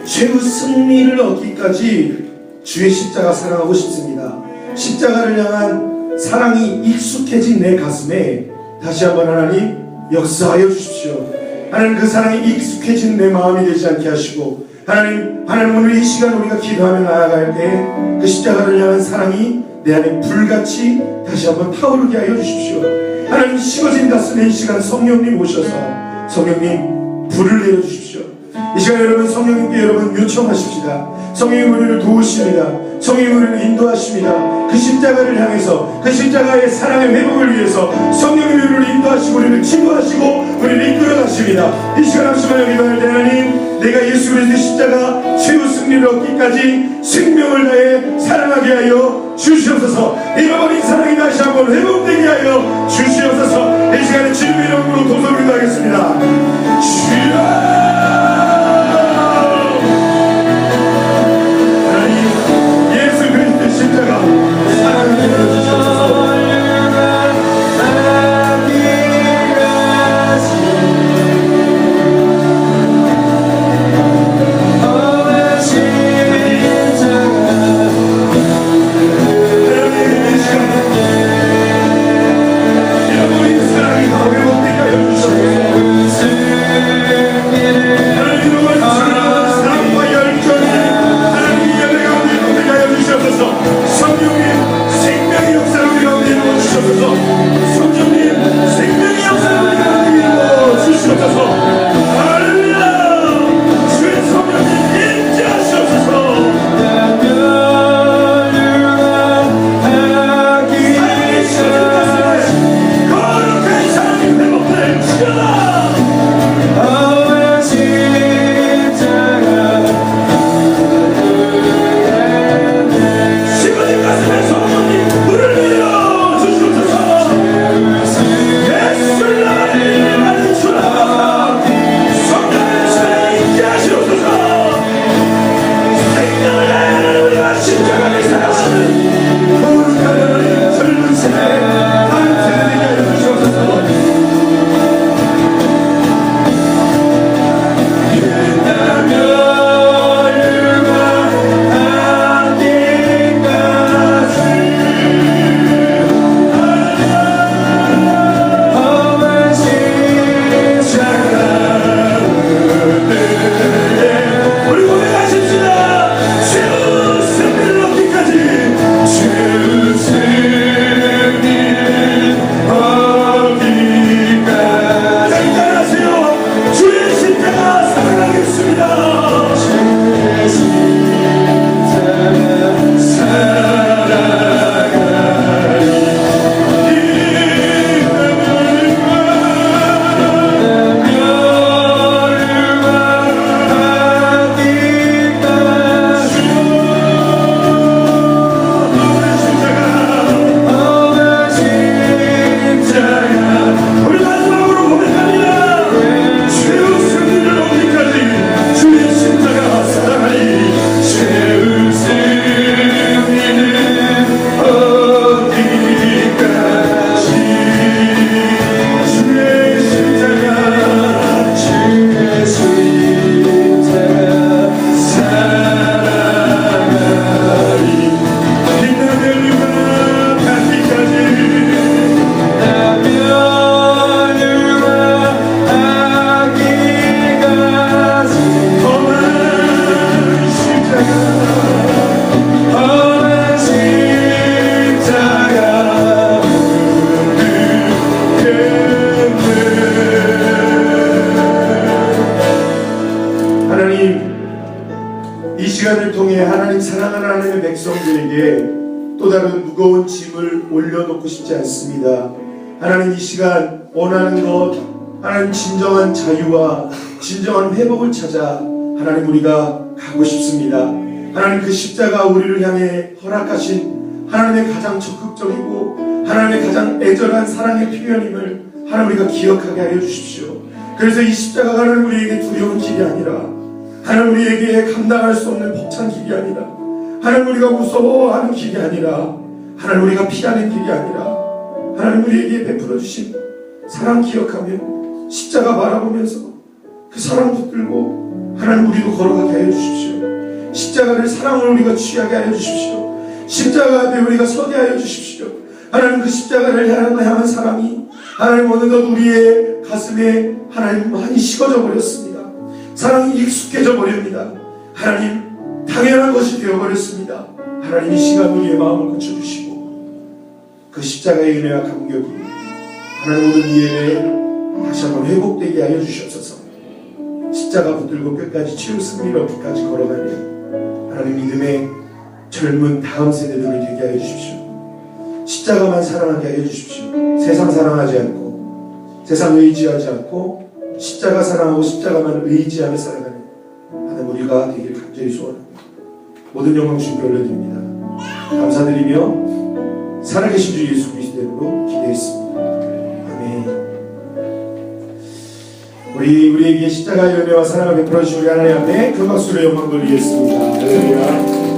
최후 승리를 얻기까지 주의 십자가 사랑하고 싶습니다. 십자가를 향한 사랑이 익숙해진 내 가슴에 다시 한번 하나님 역사하여 주십시오. 하나님, 그 사랑이 익숙해진 내 마음이 되지 않게 하시고, 하나님 오늘 이 시간 우리가 기도하며 나아갈 때 그 십자가를 향한 사랑이 내 안에 불같이 다시 한번 타오르게 하여 주십시오. 하나님, 식어진 가슴에 이 시간 성령님 오셔서 성령님 불을 내려 주십시오. 이 시간 여러분 성령님께 여러분 요청하십시다. 성령님 우리를 도우십니다. 성령님 우리를 인도하십니다. 그 십자가를 향해서, 그 십자가의 사랑의 회복을 위해서 성령님 우리를 인도하시고 우리를 치유하시고 우리를 이끌어가십니다. 이 시간 합심하여 기도할 때 하나님, 내가 예수 그리스도의 십자가 최후 승리를 얻기까지 생명을 다해 사랑하게 하여 주시옵소서. 잃어버린 사랑이 다시 한번 회복되게 하여 주시옵소서. 이 시간에 주님의 이름으로 도전을 하겠습니다. 주여, 십자가 사랑을 내려주셔서 잃어버린 사랑이 다 회복되게 하여 주셔서 하나님 사랑과 열정이 하나님의 열애 가운데 회복되게 하여 주셔서 성령님 생명의 역사를 우리 가운데 이루어 주셔서 성령님 생명의 역사를 우리 가운데 이루어 주시옵소서. 할렐루야. 주의 성령님 임재하시옵소서. 사랑이 씌어진 가슴에 거룩한 사랑이 회복될 지어다. 또 다른 무거운 짐을 올려놓고 싶지 않습니다. 하나님, 이 시간 원하는 것, 하나님 진정한 자유와 진정한 회복을 찾아 하나님 우리가 가고 싶습니다. 하나님, 그 십자가 우리를 향해 허락하신 하나님의 가장 적극적이고 하나님의 가장 애절한 사랑의 표현임을 하나님 우리가 기억하게 하여 주십시오. 그래서 이 십자가가 하나님 우리에게 두려운 길이 아니라, 하나님 우리에게 감당할 수 없는 벅찬 길이 아니라, 하나님 우리가 무서워하는 길이 아니라, 하나님 우리가 피하는 길이 아니라, 하나님 우리에게 베풀어 주신 사랑 기억하며 십자가 바라보면서 그 사랑 붙들고 하나님 우리도 걸어가게 하여 주십시오. 십자가를 사랑을 우리가 취하게 하여 주십시오. 십자가 앞에 우리가 서게 하여 주십시오. 하나님 그 십자가를 향한 사랑이 하나님 어느덧 우리의 가슴에 하나님 많이 식어져 버렸습니다. 사랑이 익숙해져 버립니다. 하나님 당연한 것이 되어버렸습니다. 하나님 이 시간 우리의 마음을 고쳐주시고 그 십자가의 은혜와 감격이 하나님 오늘 이 예배에 다시 한번 회복되게 하여 주시옵소서. 십자가 붙들고 끝까지 최후 승리를 얻기까지 걸어가며 하나님 믿음의 젊은 다음 세대들을 되게 하여 주십시오. 십자가만 사랑하게 하여 주십시오. 세상 사랑하지 않고 세상 의지하지 않고 십자가 사랑하고 십자가만 의지하며 살아가는 하나님 우리가 되기를 간절히 소원합니다. 모든 영광 주님께 올려드립니다. 감사드리며 살아계신 주 예수 그리스도의 이름으로 기도했습니다. 아멘. 우리에게 십자가의 은혜와 사랑을 베풀어 주신 우리 하나님 앞에 큰 박수로 영광 돌리겠습니다. 할렐루야.